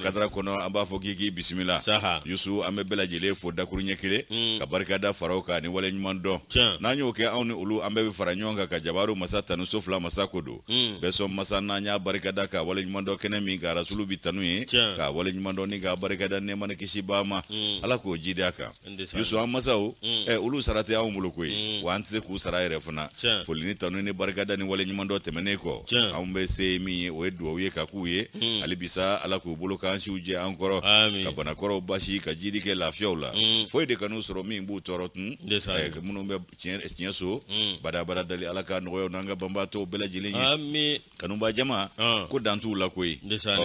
kadra kono amba fo kiki bismillah saha yusu ambe bela jele fo dakuru nyekele ka barkada farauka ni wala nyuman do nanyo ke awni ulu ambe be faranyonga ka jabaru masata no sofla masakodo beso masana nya barkada ka wala nyuman do kene mi ga rasulu bitanu ka wala nyuman do ni ga barkada ne man kishibama ala ko jidaka yusu amasaw ulu sarate awu mulukoi wa antse ku saraire funa folini tanu ni barkada ni wala nyuman do temene ko ambe se mi o edu o ye ka kuye alibisa ala ko buluka ansi uje ankoro ka bana koro bashi ka jidi ke lafiya la foi de kanu soro mi bu torotun munu be tien so bada dali ala ka no nanga bamba to bela jilinyi ami kanu ba jama ko dantu la koy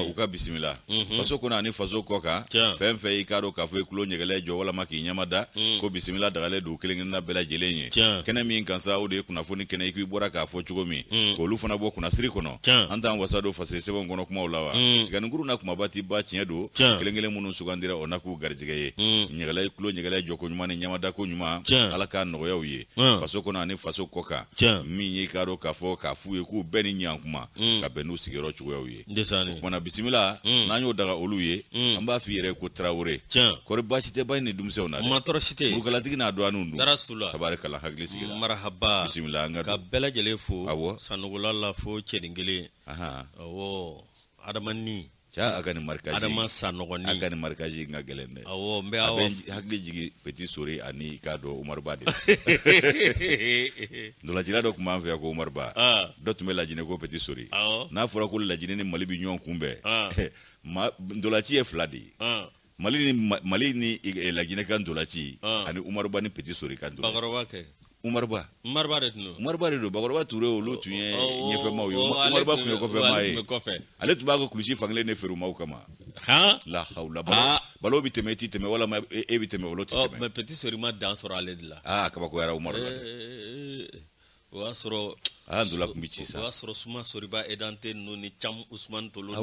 u ka bismillah faso kuna ni faso koka femfe ikaro ka foi kulo nyegele jo wala maki nyamada ko bismillah dagale du kilingin na bela jilinyi kene mi kansa o de kuna funi kene iku bora ka fo chugomi ko lu fana bo kuna siri kono anta wasado fase sebo ngono kuma ulawa kanu guru na kuma bati ba do kelengele munu sugandira onaku garjige nyegale kulo nyegale joko nyuma ni nyamada ko nyuma alaka no yawiye faso kono ani faso koka mi nyi karo kafo kafu ku beni nyankuma ka benu sigero chugo yawiye ndesani kona bismillah nanyo daga oluye amba fiere ko traure ko bashite bani dumse ona matorosite bugala digina do anundu darasula tabarakallah hagli sigira marhaba bismillah ngado ka bela jelefu sanugulalla fo chedingele awo adamanni ja akani markaji adama sanogoni akani markaji ngagelende awo mbe awo hakli jigi petit sori ani kado Umar Badi ndola jira do kuma mve ko Umar Ba dot me lajine ko petit sori na fura ko lajine ni malibi nyon kumbe ndola ci e fladi mali ni lajine kan ndola ci ani Umar Ba ni petit sori kan ndola bagaro wake Umar Ba de do bagorba touré o lutu nyefe mawo Umar Ba kunye ko fe mai ale tubago kulushi fangle ne feru mawo kama la hawla balo bitemeti teme wala ma ebiteme wala teme mais petit sori ma dans sur ale de la kaba ko yara Umar Ba wasro andula kumbichisa wasro suma sori ba edante no ni cham Ousmane Tolo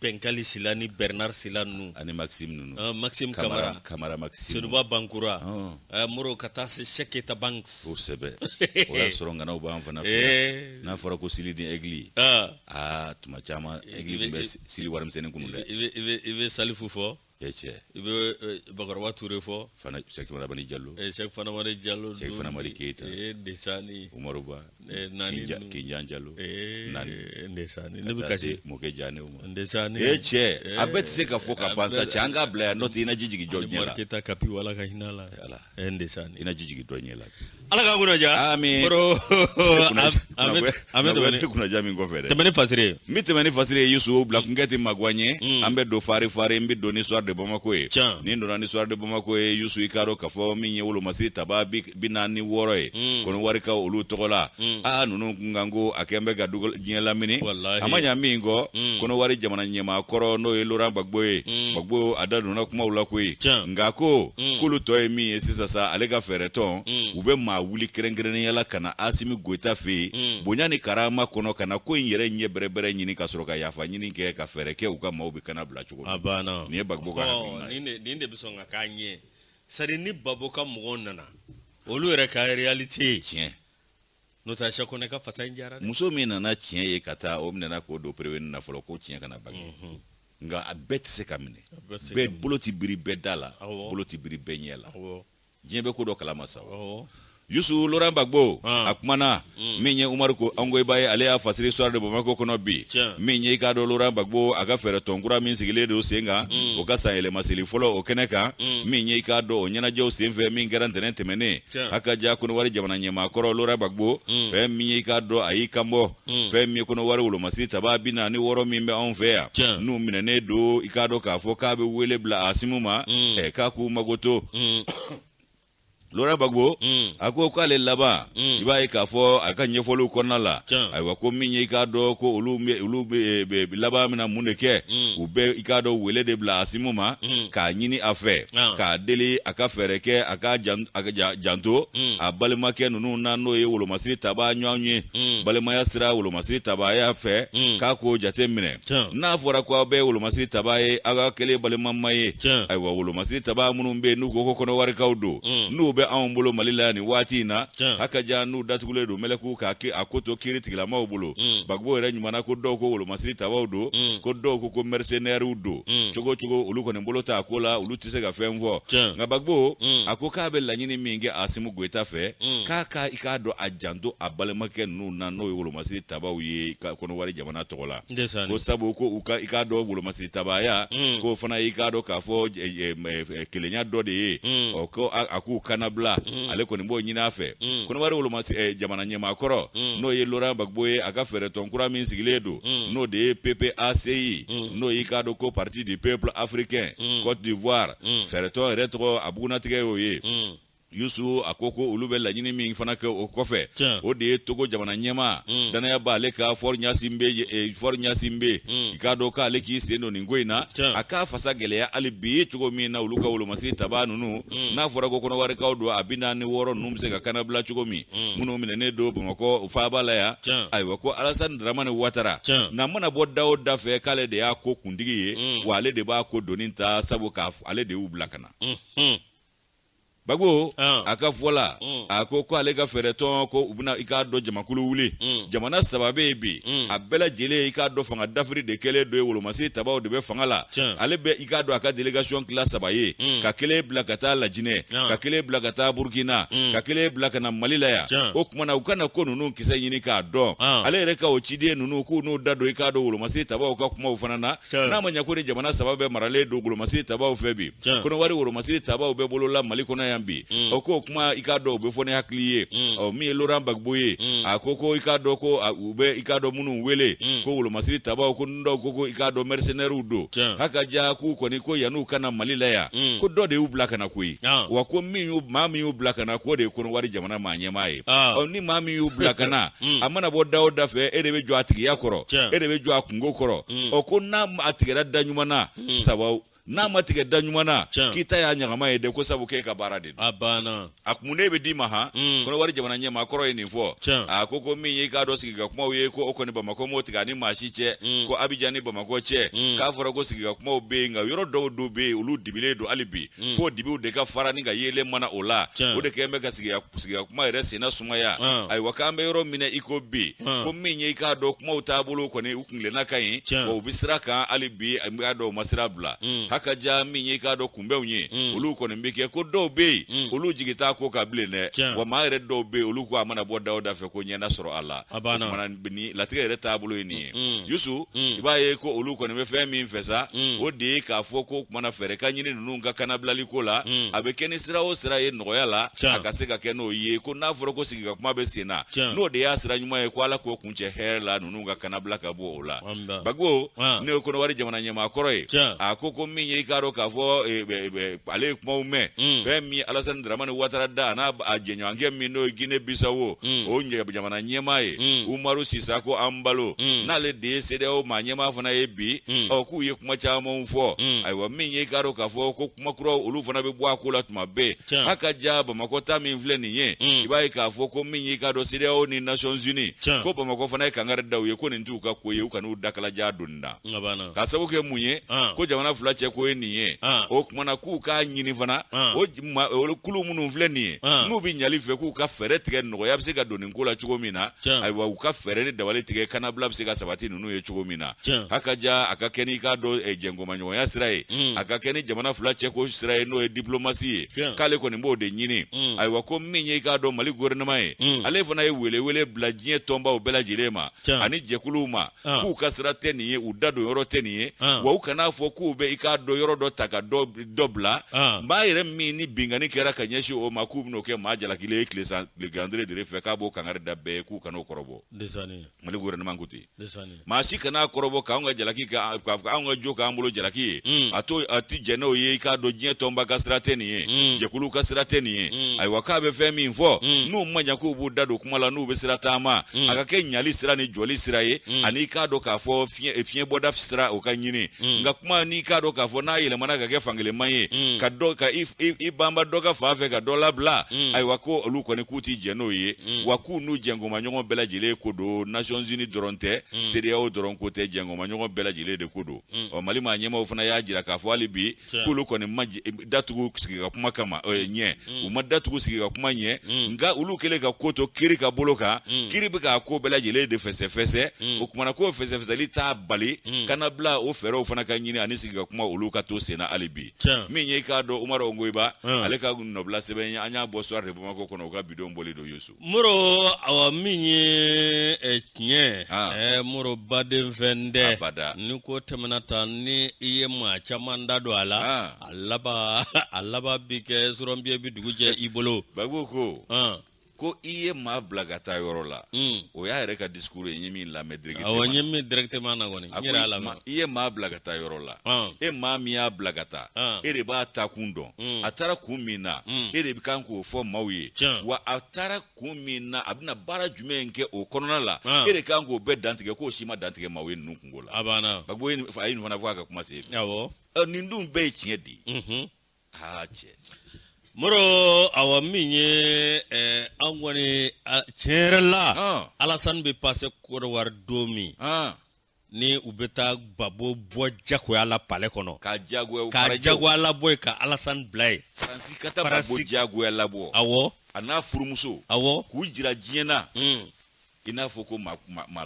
Benkali Silani Bernard Silanu ani Maxime Nunu Maxime Kamara Maxime Senuba Bankura Muro Katasi Sheketa Banks o sebe o ya soronga na uba mfana na fora ko sili di egli tuma chama egli be sili waram sene kunule ibe salifu fo yeche ibe Bagarwa Touré fo fana Cheikh Fanamari Diallo Cheikh Fanamari Diallo Cheikh Fanamari Keita desani Umaru Ba nani Kinjan Diallo nani desani ne bikasi moke jane uma desani yeche abet se ka foka pansa changa bla not ina jijigi jonyela marketa kapi wala ka hinala desani ina jijigi jonyela ala ka kunaja amin bro amen kuna jami ngofere temeni fasire Yusu black ngeti magwanye ambe do fare mbi do ni soir de Bamako ni ndo ni soir de Bamako Yusu ikaro kafo minye wolo masita ba binani woro kono warika olu tokola nunu ngango akembe ga dugo nyela mini amanya mingo kono wari jamana nyema koro no elora bagbo adadu na kuma ula kwe ngako kulu toy mi sisa sa alega fereton ube ma wuli kerengere yala kana asimi goita fe bonyani karama kono kana ko nyere nye berebere nyini kasoroka yafa nyini ke ka fereke uka maubi kana bla chugo abana ni bagbo ka ninde bisonga kanye sari ni baboka mugonna olu ere ka reality tien nota shakone ka fasa njara muso mina na tien ye kata omna na ko do prewen na folo ko tien kana bagi nga abet se kamine bet buloti biri bedala buloti biri benyela jembe ko do kala masa Yusu Laurent Gbagbo akmana minye Umar ko angoy baye ale a fasiri soir de Bamako kono bi minye ka do Laurent Gbagbo aga fere tongura min sigile do senga o ka sayele masili folo o keneka minye ka do nyana jew senfe min garantene temene aka ja kono wari jamana nyema koro Laurent Gbagbo fe minye ka do ayi kambo fe mi kono wari wulo masili tababi na ni woro mimbe on fe nu minene do ikado ka fo ka be wele bla asimuma ka ku magoto Laurent Gbagbo ako kale laba iba ka fo aka nyefolu konna la aywa ko minye ka do ko ulu be laba mina muneke ube ikado wele de bla asimuma ka nyini afe ka deli aka fereke aka janto abalema ke nunu na no ye wolo masiri taba nyanwe balema ya sira wolo masiri taba ya fe ka ko jate mine na fora ko be wolo masiri taba ye aga kele balema maye aywa wolo masiri taba munumbe nu ko kono wari kawdo nu be an bolo malila ni wati na haka ja nu datugule do meleku ka ke akoto kiri tigila ma bolo bagbo re nyumana ko do ko wolo masiri tabaw do ko do ko mercenaire do chogo ulu ko ne bolo ta akola ulu tise ga femvo nga bagbo akoka be lanyini minge asimu gweta fe ka ikado ajando abalemake nu na no wolo masiri tabaw ye ko no wari jamana tokola ko sabo ko ikado wolo masiri tabaya ko fana ikado ka fo kelenya do de o ko aku kanabla ale ko ni bo nyina fe ko no wari wolo masiri jamana nyema koro no ye Laurent Gbagbo ye aka fere ton kura min sigiledo no de PPACI no ikado ko parti du peuple africain Côte d'Ivoire fere ton retro abuna tige oye Yusu akoko ulube la nyini mi fana ke okofe o de Togo jamana nyema dana ya ba le ka for nya simbe ikado ka le ki seno ningoina aka fasa gele ya alibi Togo mi na uluka ulu masi tabanu nu na fora go kono ware ka do abina ni woro numse ka kana bla Togo mi muno mi ne do bamako fa bala ya aywa ko Alassane Dramane Ouattara na mana bodda o da fe kale de ya ko kundigi ye wale de ba ko doninta sabo ka ale de ublakana Bagbo aka fola akoko alega fereton ko ubuna ikado jamakulu wuli jamana sababe bi abela jele ikado fanga dafri de kele do wolo masi tabaw de be fanga la alebe ikado aka delegation class sabaye ka kele blakata la jine ka kele blakata Burkina ka kele blakana Malila ya okuma ukana ko nunu kisa yini ka do ale reka o chide nunu ku no dado ikado wolo masi tabaw ka kuma ufanana na manya ko de jamana sababe marale do wolo masi tabaw febi kono wari wolo masi tabaw be bolola maliko na yambi oko kuma ikado be fone hakliye o mi Laurent Gbagbo ye akoko ikado ko ube ikado munu wele ko wolo masiri tabaw ko ndo ko ikado mercenaire udo haka ja ku ko ni ko yanu kana Malila ya ko do de ubla kana kui wa ko mi yu mami ubla kana ko de ko wari jamana manyema ye o ni mami ubla kana amana bo dawo fe edebe jo atigi yakoro edebe jo akungo koro o ko na atigera danyumana sabaw na matige danyumana kita ya nyagama ede ko sabu ke ka barade abana akmunde be di maha kono wari jamana nyama koro eni fo akoko mi yi ka do sigiga kuma we ko okoni ba mako motiga ni mashiche ko abijani ba mako che ka foro go sigiga kuma be nga yoro do be ulu dibile do alibi fo dibi de ka farani ga yele mana ola o de ke mega sigiga kuma resi na sumaya ai wakambe yoro mine iko bi ko mi yi ka do kuma utabulu ko ne ukunle na kai o bisraka alibi ado masirabla haka ja minye ka do kumbe unye ulu ko mbeke ko do be ulu jigita ko ka blene wa maire do be ulu ko amana bodda oda fe ko nyana soro Allah mana bini latige re tabulo ni yusu ibaye ko ulu ko ne fe mi fesa o de ka fo ko mana fere ka nyini nunu nga kana blali ko la abekeni sira o sira ye no yala akaseka ke no ye ko na foro ko sigiga kuma be sina no de ya sira nyuma ye ko ala ko kunche herla nunu nga kana blaka bo ola bagbo ne ko no wari jamana nyama koroye akoko minye ikaro ka fo ale kuma me fe mi Alassane Dramane Ouattara da na ajenyo ange mi no Guinea Bissau o nye jamana nyema ye Umaru Sisako Ambalo na le de sede o manyema fana ebi o ku ye kuma cha mo mfo aiwa minye ikaro ka fo ko kuma kuro ulu fana be bwa kula tuma be haka jaba makota mi mvle ni ye ibai ka fo ko minye ikaro sede o ni Nations Unies ko ba mako fana ka ngare dawo ye ko ni ntuka ko ye ukanu dakala jadunda ka sabu ke munye ko jamana fula che ko eniye o kumana ku ka nyini fana o kulu munu mvle ni nu bi nyali fe ku ka fere tige no ya bise ga doni nkola chugo mina aiwa u ka fere ni dawale tige kana bla bise ga sabati nunu ye chugo mina haka ja akakeni ka do jengo manyo ya Israel akakeni jamana fula che ko Israel no e diplomacy kale ko ni mbode nyini aiwa ko minye ka do mali gouvernement ale fana ye wele bladien tomba o bela jirema ani jekuluma ku ka sirate ni ye udado yoro teniye wa ukana fo ku be ikado yoro do taka dobla maire mini bingani kera kanyeshi o makubu no ke majala kile eklesa le gandre de refeka bo kangare da be ku kano korobo desani mali gouvernement kuti desani mashi kana korobo ka nga jalaki ka nga joka ambulo jalaki ato ati jeno ye ikado jien tomba ka strateni ye jekulu ka strateni ye ai wakabe femi info nu manya ku bu dado kuma la nu be stratama aka ke nyali sira ni joli sira ye ani ikado ka fo fien boda stra o ka nyini nga kuma ni ikado ka fɔ n'a yɛlɛmana ka kɛ fankelen ye ka dɔ ka i banba dɔ ka fan fɛ ka dɔ labila ayiwa ko olu kɔni k'u ti jɛ n'o ye wa k'u n'u jɛngoma ɲɔgɔn bɛɛ lajɛlen ko don Nations Unies dɔrɔn tɛ CEDEAO dɔrɔn ko tɛ jɛngoma ɲɔgɔn bɛɛ lajɛlen de ko don Mali maa ɲɛmaaw fana y'a jira k'a fɔ hali bi k'olu kɔni ma datugu sigi ka kuma kama ɲɛ u ma datugu sigi ka kuma ɲɛ nka olu kɛlen ka ko to kiri ka bolo kan kiri bɛ k'a ko bɛɛ lajɛlen de fɛsɛfɛsɛ o kumana ko fɛsɛfɛsɛli t'a bali kana bila o fɛɛrɛw fana ka ɲini ani sigi ka kuma olu ka to senna hali bi min ye i k'a dɔn Umaru Ongoyiba ale ka nɔbila sɛbɛn ye an y'a bɔ Soir de Bamako kɔnɔ u ka bidon bɔli don Yusu Moro awa min ye tiɲɛ Moro baden fɛn dɛ ni ko tɛmɛna tan ni i ye maa caman da don a la a laban bi kɛ surɔnbiɲɛ bi dugu jɛ i bolo Bagu ko i ye maa bila ka taa yɔrɔ la o y'a yɛrɛ ka discours ye min lamɛn directement n ye min directement na kɔni n yɛrɛ y'a lamɛn i ye maa bila ka taa yɔrɔ la e maa min y'a bila ka taa e de b'a ta kun dɔn a taara kun min na e de kan k'o fɔ maaw ye wa a taara kun min na a bɛna baara jumɛn kɛ o kɔnɔna la e de kan k'o bɛɛ dantigɛ k'o si ma dantigɛ maaw ye ninnu kungo la a banna Bagu a ye nin fana fɔ a ka kuma se nin dun bɛɛ ye tiɲɛ de ye cɛ Moro awa min ye an kɔni tiɲɛ yɛrɛ la Alassane bɛ passé Côte d'Ivoire don min ni u bɛ taa Gbagbo bɔ jagoya la palais kɔnɔ ka jagoya labɔ ye ka Alassane bila ye Faransi ka taa Gbagbo jagoya labɔ a n'a furumuso k'u jira diɲɛ na i n'a fɔ ko maa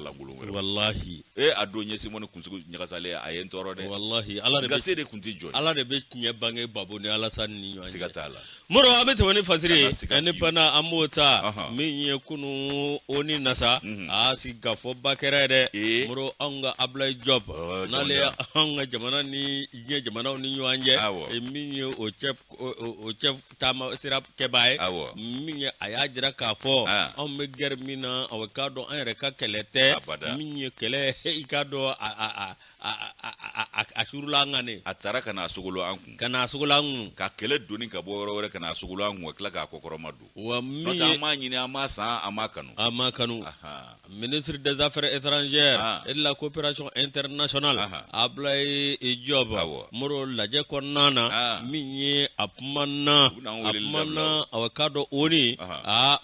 langolon wɛrɛ wallahi a don ɲɛ Simoni kunsigiw ɲagasalen a ye n tɔɔrɔ dɛ wallahi gase de kun tɛ jɔ Ala de bɛ tiɲɛ bange Gbagbo ni Alassane ni ɲɔgɔn cɛ siga t'a la Moro an bɛ tɛmɛ ni fasiri ni pana an b'o ta min ye kunu ONU nasa a sigi ka fɔ ba kɛra dɛ Moro anw ka Ablaye Diop n'ale anw ka jamana ni diɲɛ jamanaw ni ɲɔgɔn cɛ min ye o cɛ taama sira kɛbaa ye min ye a y'a jira k'a fɔ anw bɛ guerre min na a k'a dɔn an yɛrɛ ka kɛlɛ tɛ min ye kɛlɛ i k'a dɔn a surula an kan ne a taara ka n'a sogolo an kun ka kɛlɛ doni ka bɔ yɔrɔ wɛrɛ ka n'a sogolo an kun ka tila k'a kɔkɔrɔma don wa min ye an m'a ɲini an m'a san an m'a kanu ministre des affaires étrangères et de la coopération internationale Ablaye Diop Moro lajɛ kɔnɔna na min ye a kumana a k'a dɔn ONU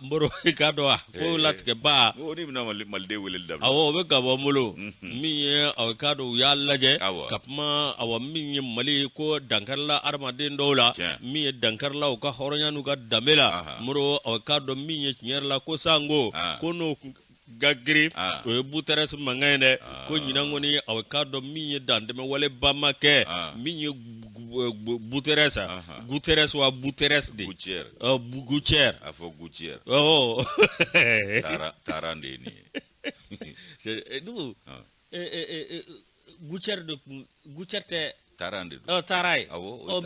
Moro k'a dɔn ko latigɛba ONU bɛna Maliden weleli dabila o bɛ ka bɔ n bolo min ye a k'a dɔn u y'a lajɛ ka kuma min ye Mali ko dankarila adamaden dɔw la min ye dankarila u ka hɔrɔnya n'u ka danbe la Moro a k'a dɔn min ye tiɲɛ yɛrɛ la ko sango ko n'o gagiri o ye Guterres mankan ye dɛ ko ɲinan kɔni a k'a dɔn min ye dantɛmɛ wale ba ma kɛ min ye Guterres wa Guterres de Guccière a fɔ Guccière taara de ye Guccière tɛ taara de taara ye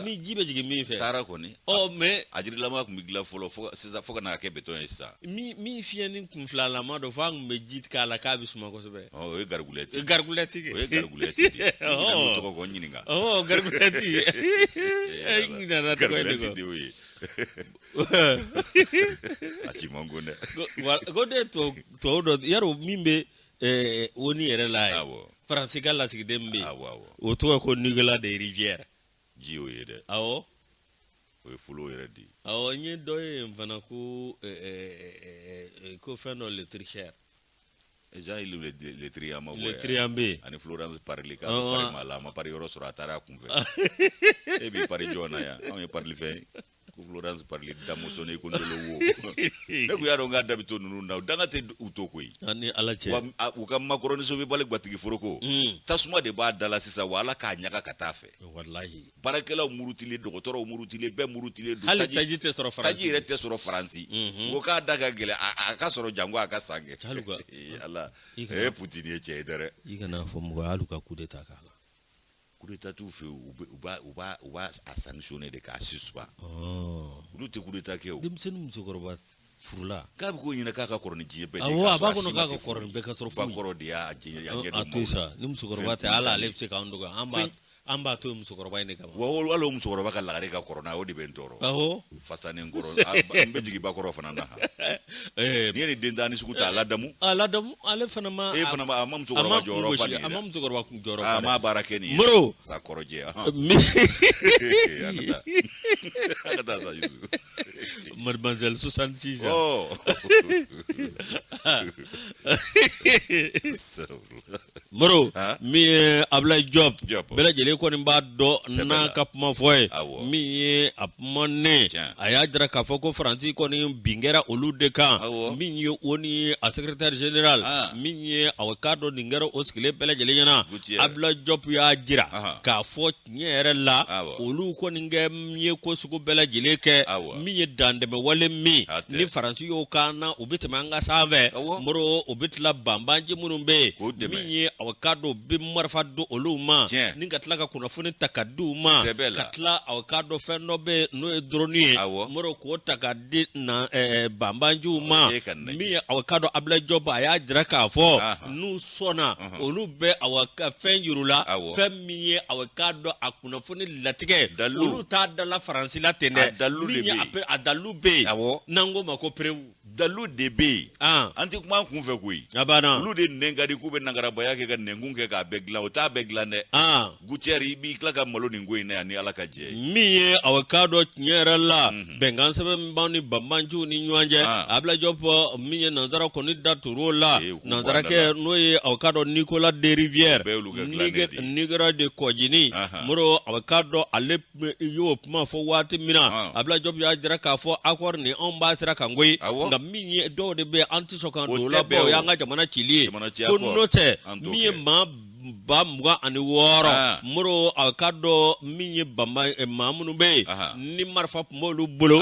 min ji bɛ jigin min fɛ taara kɔni mais a jirilama tun bɛ dilan fɔlɔ fo ka n'a kɛ béton ye sisan min fiɲɛ ni kunfilalama don fo an tun bɛ ji k'a la k'a bɛ suma kosɛbɛ o ye gargulɛti o ye gargulɛti de n'o tɔgɔ ko ɲininka gargulɛti ɲinana tɔgɔ ye de o ye a ci man go dɛ ko de tɔw dɔ yarɔ min bɛ ONU yɛrɛ la ye Faransi ka lasigiden bɛ yen o tɔgɔ ko Nicolas de Rivière ji o ye dɛ o ye folo yɛrɛ de n ye dɔ ye fana ko fɛn dɔ le tricheur Jean-Yves Le Drian ma Le Drian bɛ yen ani Florence Parly ka pari ma la a ma pari yɔrɔ sɔrɔ a taara a kun fɛ e b'i pari jɔn na yan anw ye parili fɛn ko Florence Parly damusɔnne ko ndolo wo ne ko y'a dɔn k'a da bɛ to ninnu na danga tɛ u to koyi ani Ala cɛ wa u ka makɔrɔni sobi bali gatigi foroko tasuma de b'a da la sisan wa Ala k'a ɲaga ka taa fɛ walahi baarakɛlaw murutilen dɔgɔtɔrɔw murutilen bɛɛ murutilen don hali taji tɛ sɔrɔ Faransi taji yɛrɛ tɛ sɔrɔ Faransi ko k'a da ka gɛlɛn a ka sɔrɔ jango a ka san kɛ Ala Poutine ye cɛ ye dɛ i kana fɔ mɔgɔ hali ka coup d'état k'a la coup d'état t'u fɛ u b'a sanctionner de k'a suspend olu tɛ coup d'état kɛ o denmisɛnnin musokɔrɔba furula k'a bɛ ko ɲinɛ k'a ka kɔrɔ ni diɲɛ bɛɛ de a b'a kɔnɔ k'a ka kɔrɔ ni bɛɛ ka sɔrɔ foyi ba kɔrɔ de y'a ɲɛ a to sa ni musokɔrɔba tɛ hali ale bɛ se k'an dɔgɔya an b'a to musokɔrɔba in de kama wa wala musokɔrɔba ka lagare ka kɔrɔ n'a o de bɛ n tɔɔrɔ awɔ fasanen kɔrɔ n bɛ jigin ba kɔrɔ fana na ni ye den tan ni sugu ta a ladamu ale fana ma a ma musokɔrɔba jɔyɔrɔ fa nin a ma musokɔrɔba jɔyɔrɔ fa a ma baara kɛ nin ye moro sa kɔrɔjɛ ka taa sa Yusu mademoiselle 66 moro min ye Ablaye Diop bɛɛ lajɛlen kɔni b'a dɔn n'a ka kuma fɔ ye min ye a kuma ne a y'a jira k'a fɔ ko Faransi kɔni bin kɛra olu de kan min ye o ni a secrétaire général min ye a ka dɔn nin kɛra o sigilen bɛɛ lajɛlen ɲɛna Ablaye Diop y'a jira k'a fɔ tiɲɛ yɛrɛ la olu kɔni kɛ min ye ko sugu bɛɛ lajɛlen kɛ min ye dantɛmɛ wale min ni Faransi y'o kan na u bɛ tɛmɛ an ka sanfɛ moro u bɛ tila banbanji minnu bɛ yen min ye a ka dɔn bɛ marifa don olu ma ni ka tila ka kunnafoni ta ka di u ma ka tila a ka dɔn fɛn dɔ bɛ n'o ye drone ye moro k'o ta ka di banbanjiw ma min ye a ka dɔn Ablaye Diop a y'a jira k'a fɔ n'u sɔnna olu bɛ a fɛn yir'u la fɛn min ye a ka dɔn a kunnafoni latigɛ olu t'a dala Faransi la ten dɛ a dalu bɛ yen n'an ko ma ko perewu dalu de bɛ yen an tɛ kuma kun fɛ koyi olu de nɛn ka di k'u bɛ nangarabaya kɛ ka nɛnkun kɛ k'a bɛɛ dilan o t'a bɛɛ dilan dɛ Gutière i b'i tila ka malo nin ko in na yan ni Ala ka jɛ min ye a ka dɔn tiɲɛ yɛrɛ la bɛnkan sɛbɛn min b'anw ni banbanjiw ni ɲɔgɔn cɛ Ablaye Diop min ye nanzara kɔni da tur'o la nanzarakɛ n'o ye a ka dɔn Nicolas de Rivière Niger de Kɔgini moro a ka dɔn ale y'o kuma fɔ waati min na Ablaye Diop y'a jira k'a fɔ accord ni anw b'a sira kan koyi nka min ye dɔw de bɛ an tɛ sɔn ka don o la bɔ o y'an ka jamana cili ye ko n'o tɛ min ye maa 26 moro a ka dɔn min ye maa minnu bɛ yen ni marifa tun b'olu bolo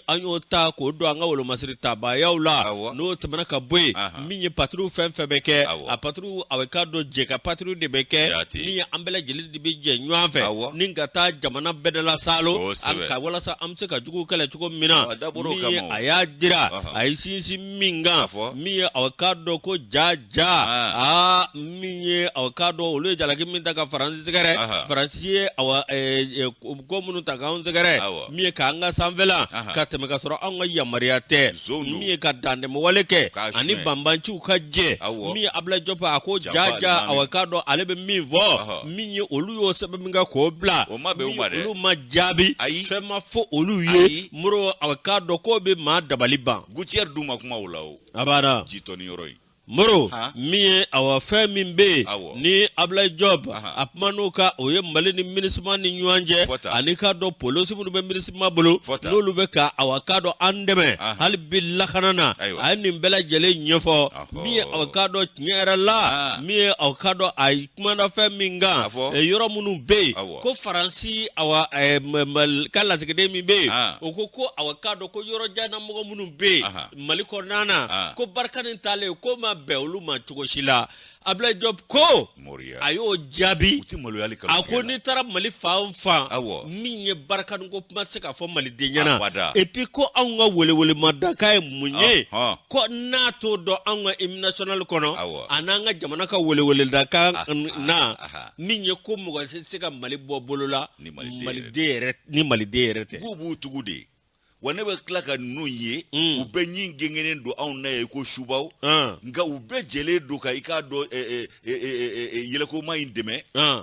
an y'o ta k'o don an ka wolomasiri tabayaw la n'o tɛmɛna ka bɔ yen min ye patrouille fɛn fɛn bɛ kɛ a patrouille a ka dɔn jɛ ka patrouille de bɛ kɛ min ye an bɛɛ lajɛlen de bɛ jɛ ɲɔgɔn fɛ ni ka taa jamana bɛɛ de la salo ka walasa an bɛ se ka jugu kɛlɛ cogo min na min ye a y'a jira a ye sinsin min kan min ye a ka dɔn ko ja min ye ka dɔn olu ye jalaki min ta ka Faransi sɛgɛrɛ Faransi ye ko minnu ta k'anw sɛgɛrɛ min ye k'an ka sanfɛla ka tɛmɛ ka sɔrɔ anw ka yamaruya tɛ min ye ka dantɛmɛ wale kɛ ani banbanciw ka jɛ min ye Ablaye Diop a ko ja ka dɔn ale bɛ min fɔ min ye olu y'o sɛbɛn min kɛ k'o bila olu ma jaabi fɛn ma fɔ olu ye moro a ka dɔn k'o bɛ maa dabali ban Gutière dun ma kuma o la o a b'a dɔn jitɔni yɔrɔ ye moro min ye fɛn min bɛ yen ni Ablaye Diop a kuma n'o ka o ye Mali ni MINUSMA ni ɲɔgɔn cɛ ani ka dɔn polisi minnu bɛ MINUSMA bolo n'olu bɛ ka ka dɔn an dɛmɛ hali bi lakana na a ye nin bɛɛ lajɛlen ɲɛfɔ min ye ka dɔn tiɲɛ yɛrɛ la min ye ka dɔn a kumana fɛn min kan yɔrɔ minnu bɛ yen ko Faransi ka lasigiden min bɛ yen o ko ka dɔn ko yɔrɔ janna mɔgɔ minnu bɛ yen Mali kɔnɔna na ko barika nin talen ko ma bɛn olu ma cogo si la Ablaye Diop ko a y'o jaabi a ko n'i taara Mali fan fan min ye barika nin ko kuma se ka fɔ Maliden ɲɛna et puis ko anw ka welewelemadakan ye mun ye ko n'a t'o dɔn anw ka hymne national kɔnɔ a n'an ka jamana ka weleweledakan na min ye ko mɔgɔ tɛ se ka Mali bɔ bolo la ni Maliden yɛrɛ tɛ k'u b'u tugu de wa ne bɛ tila ka ninnu ye u bɛ ɲin gengenen don anw na ye ko subaw nka u bɛɛ jɛlen don ka i k'a dɔn yɛlɛkoma in dɛmɛ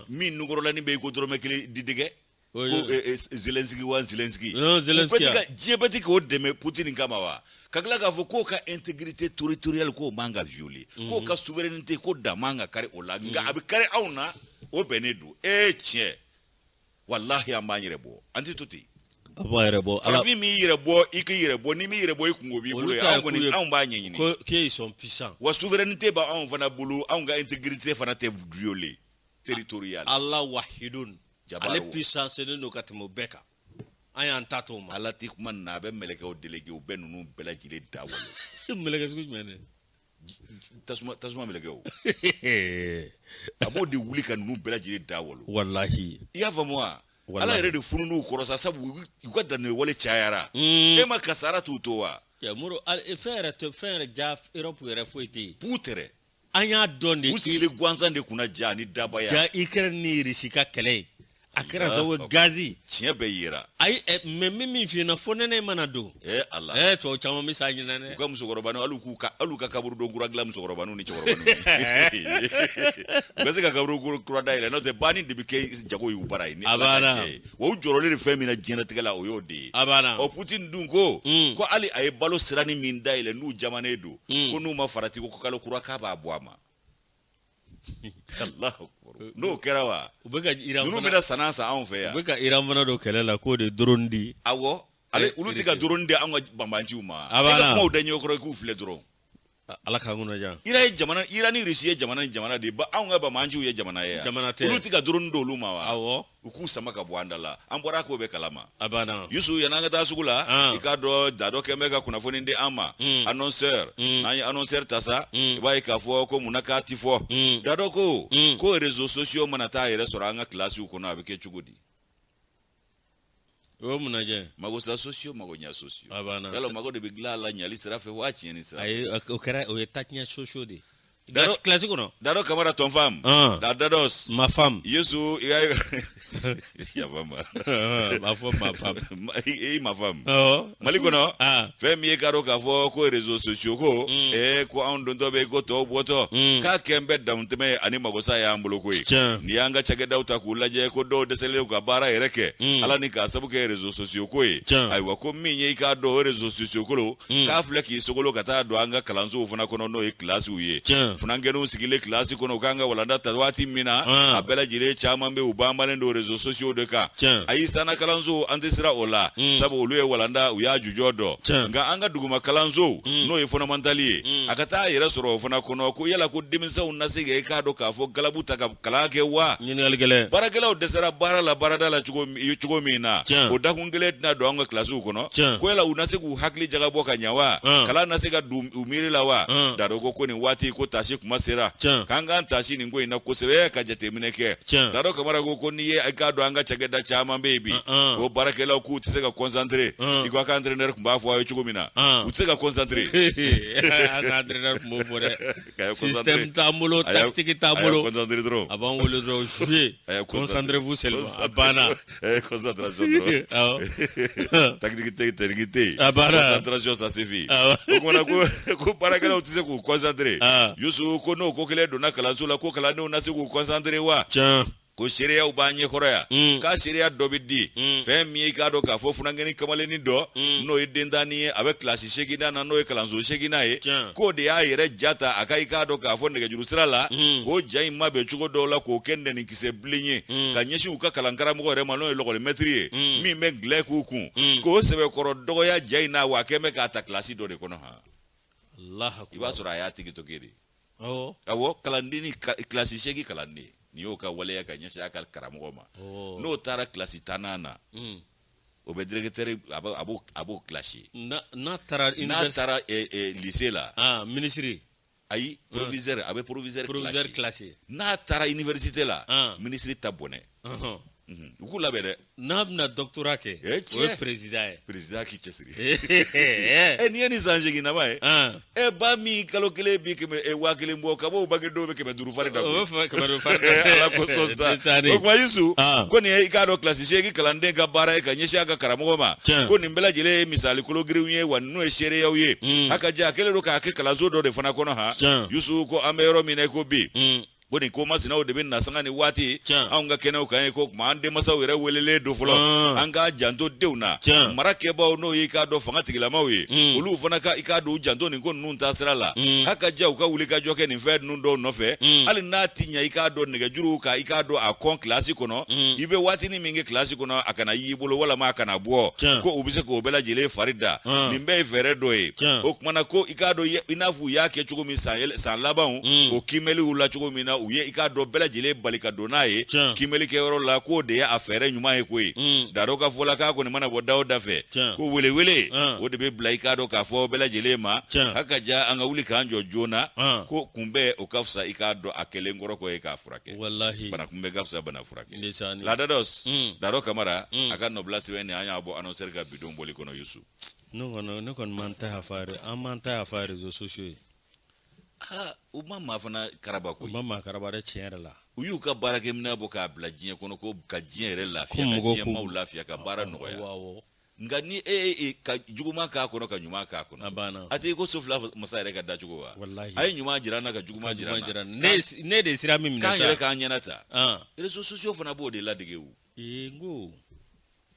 min nugɔrɔlanin bɛ yen ko dɔrɔmɛ 1 di dɛgɛ ko Zelensky wa Zelensky diɲɛ bɛɛ tɛ k'o dɛmɛ Poutine kama wa ka tila k'a fɔ k'o ka intégrité territoriale k'o man ka violer k'o ka souveraineté ko da man ka kari o la nka a bɛ kari anw na o bɛnnen don tiɲɛ walahi an b'an yɛrɛ bɔ an tɛ to ten farafin min yɛrɛ bɔ i k'i yɛrɛ bɔ ni min yɛrɛ bɔ i kungo b'i bolo anw b'a ɲɛɲini wa souveraineté b'anw fana bolo anw ka intégrité fana tɛ violer territoriale Allah wahidun ale puissance ne no ka tɛmɛ o bɛɛ kan an y'an ta to ma Ala tɛ kuma na a bɛ mɛlɛkɛw délégué u bɛ ninnu bɛɛ lajɛlen da wolo mɛlɛkɛ sugu jumɛn de tasuma mɛlɛkɛw a b'o de wuli ka ninnu bɛɛ lajɛlen da wolo wallahi i y'a faamu wa Ala yɛrɛ de funun'u kɔrɔ sa sabu u ka danni wale cayara e ma kasara t'u to wa moro fɛn yɛrɛ ja Europe yɛrɛ foyi tɛ yen pu tɛrɛ anya donde usili gwanzan de kuna ja ni dabaya ja ikra ni risika kele akra zawo gazi tiɲɛ bɛ yira ay min fi na fonene manado Allah to chama mi sa nyina ne u ka musokɔrɔba nu alu ka kaburu don kura dilan musokɔrɔba nu ni cɛkɔrɔba nu u ka se ka kaburu kura da yɛlɛ n'o tɛ bani de bɛ kɛ jago y'u bara ye ni Ala ka cɛ ye wa u jɔrɔlen de fɛn min na diɲɛlatigɛ la o y'o de ye ɔ Putin dun ko hali a ye balo sirani min da yɛlɛ n'u jamanen don ko n'u ma farati ko kalo kura k'a b'a bɔ a ma Allahu n'o kɛra wa ninnu bɛna sanna san anw fɛ yan u bɛ ka Iran fana don kɛlɛ la k'o de drone di awɔ ale olu tɛ ka drone di an ka banbanciw ma e ka kumaw da ɲɛ kɔrɔ k'u filɛ dɔrɔn Ala k'an kɔnɔ jan Iran ni Russie ye jamana de ba anw ka banbanciw ye jamana ye olu tɛ ka drone di olu ma wa awɔ u k'u sama ka bɔ an da la an bɔra k'o bɛ kalama Yusu yan'an ka taa sugu la i k'a dɔn Dado kɛn bɛ ka kunnafoni di an ma annonceur n'an ye annonceur ta sa i b'a ye k'a fɔ ko munna k'a ti fɔ Dado ko réseaux sociaux mana taa yɛrɛ sɔrɔ an ka kilasiw kɔnɔ a bɛ kɛ cogo di o mun najɛ mago sa sociaux mago ɲa sociaux yala mago de bɛ dilan a la ɲali sira fɛ waa tiɲɛni sira ayi o kɛra o ye taɲɛ sociaux de classe kɔnɔ Dado Kamara ton femme Dados ma femme Yesu yabama ma femme ma femme Mali kɔnɔ fɛn min ye k'a dɔn k'a fɔ ko réseaux sociaux ko ko anw dontɔ bɛ ko tɔw bɔtɔ k'a kɛn bɛ damutɛmɛ ani magosa y'an bolo ko ye ni y'an ka cakɛdaw ta k'u lajɛ ko dɔw dɛsɛlen ka baara yɛrɛ kɛ Ala ni k'a sabu kɛ réseaux sociaux ko ye ayiwa ko min ye i k'a dɔn o réseaux sociaux ko k'a filɛ k'i sogolo ka taa don an ka kalansow fana kɔnɔ n'o ye kilasiw ye funankɛninw sigilen kilasi kɔnɔ u k'an ka walanda ta waati min na a bɛɛ lajɛlen caman bɛ u banbalen don réseaux sociaux de kan ayi sanna kalanso an tɛ sira o la sabu olu ye walanda u y'a jujɔ dɔn nka an ka duguma kalanso n'o ye fondamentale ye a ka taa yɛrɛ sɔrɔ o fana kɔnɔ ko yala ko denmisɛnw na se kɛ i k'a dɔn k'a fɔ galabu ta ka kalan kɛ wa baarakɛlaw dɛsɛra baara la baarada la cogo min na o dakun kelen tɛna don an ka kilasiw kɔnɔ ko yala u na se k'u hakili jagabɔ ka ɲa wa kalan na se ka don u miiri la wa Dado ko nin waati ko tasi kuma sera k'an k'an tasi nin ko in na kosɛbɛ ka jateminɛ kɛ Dado Kamara ko n'i ye i k'a dɔn an ka cakɛda caman bɛ yen bi ko baarakɛlaw k'u tɛ se ka concentrer i ko a ka entraîneur tun b'a fɔ a ye cogo min na u tɛ se ka concentrer a ka entraîneur tun b'o fɔ dɛ système t'an bolo tactique t'an bolo a b'an wele dɔrɔn jouez concentrez-vous seulement a banna concentration dɔrɔn tactique tɛ yen concentration ça suffit o kumana ko baarakɛlaw tɛ se k'u concentrer Yusu ko n'o ko kelen donna kalanso la ko kalandenw na se k'u concentrer wa ko seereyaw b'an ɲɛkɔrɔ yan k'a seereya dɔ bɛ di fɛn min ye k'a dɔn k'a fɔ funankɛni kamalennin dɔ n'o ye dentanni ye a bɛ kilasi 8nan na n'o ye kalanso 8nan ye k'o de y'a yɛrɛ ja ta a ka i k'a dɔn k'a fɔ nɛgɛjuru sira la k'o ja in ma bɛn cogo dɔw la k'o kɛ nɛnikisɛ bilen ye ka ɲɛsin u ka kalankaramɔgɔ yɛrɛ ma n'o ye lɔgɔlimɛtiri ye min bɛ gilɛ k'u kun k'o sɛbɛkɔrɔ dɔgɔya ja in na wa a kɛn bɛ k'a ta kilasi dɔ de kɔnɔ i b'a sɔrɔ a y'a tigi to kɛ de awɔ kalanden ni kilasi 8 kalanden n'i y'o ka waleya ka ɲɛsin a ka karamɔgɔ ma n'o taara kilasi 10nan na o bɛ directeur a b'o kilasi n'a taara lycée la ministre ayi proviseur a bɛ proviseur kilasi n'a taara université la ministre ta bɔnɛ u k'u labɛn dɛ n'a bɛna doctorat kɛ o ye président k'i cɛsiri n'i ye nin san 8 nama ye ba min kalo kelen bi 1000 bɔ ka bɔ o bange dɔw bɛ 500 fari da o bɛ 500 fari da Ala kosɔn sa o kuma Yusu ko nin ye i k'a dɔn kilasi 8 kalanden ka baara ye ka ɲɛsin a ka karamɔgɔ ma ko nin bɛɛ lajɛlen ye misali kologirinw ye wa ninnu ye seereyaw ye a ka jɛ a kɛlen don k'a kɛ kalanso dɔ de fana kɔnɔ Yusu ko an bɛ yɔrɔ min na i ko bi ko nin ko masinaw de bɛ nasanga ni waati anw ka kɛnɛw kan ye ko kuma an denmasaw yɛrɛ welelen don fɔlɔ an ka janto denw na mara kɛbaaw n'o ye i k'a dɔn fanga tigilamaw ye olu fana ka i k'a dɔn u janto nin ko ninnu ta sira la h'a ka diya u ka wuli ka jɔ kɛ nin fɛn ninnu dɔw nɔfɛ hali n'a ti ɲɛ i k'a dɔn nɛgɛjuru kan i k'a dɔn a kɔn kilasi kɔnɔ i bɛ waatinin min kɛ kilasi kɔnɔ a kana y'i bolo walama a kana bɔ ko u bɛ se k'o bɛɛ lajɛlen fari da nin bɛɛ ye fɛɛrɛ dɔ ye o kumana ko i k'a dɔn i n'a fɔ u y'a kɛ cogo min san labanw o kiimɛliw la cogo min na u ye i k'a dɔn bɛɛ lajɛlen bali ka don n'a ye kiimɛlikɛyɔrɔ la k'o de ye a fɛɛrɛ ɲuman ye koyi Dado ka fɔ la k'a kɔni mana bɔ da o da fɛ ko welewele o de bɛ bila i k'a dɔn k'a fɔ bɛɛ lajɛlen ma h'a ka diya an ka wuli k'an jɔ joona ko kunbɛn o ka fisa i k'a dɔn a kelen kɔrɔ kɔ ye k'a furakɛ bana kunbɛn ka fisa bana furakɛ la Dados Dado Kamara a ka nɔbila sɛbɛn nin an y'a bɔ annonceur ka bidon boli kɔnɔ Yusu ne kɔni m'an ta yafa an m'an ta yafa réseaux sociaux ye u ma fana karaba ko ma karaba de tiɲɛ yɛrɛ la u y'u ka baarakɛ minɛ bɔ k'a bila diɲɛ kɔnɔ ko ka diɲɛ yɛrɛ lafiya ka diɲɛ maaw lafiya ka baara nɔgɔya nka ni ka juguman k'a kɔnɔ ka ɲuman k'a kɔnɔ a tɛ ko so fila masa yɛrɛ ka dacogo wa a ye ɲuman jira na ka juguman jira na ne de sira min minɛ k'an yɛrɛ k'an ɲɛna ta réseaux sociaux fana b'o de ladege o ngo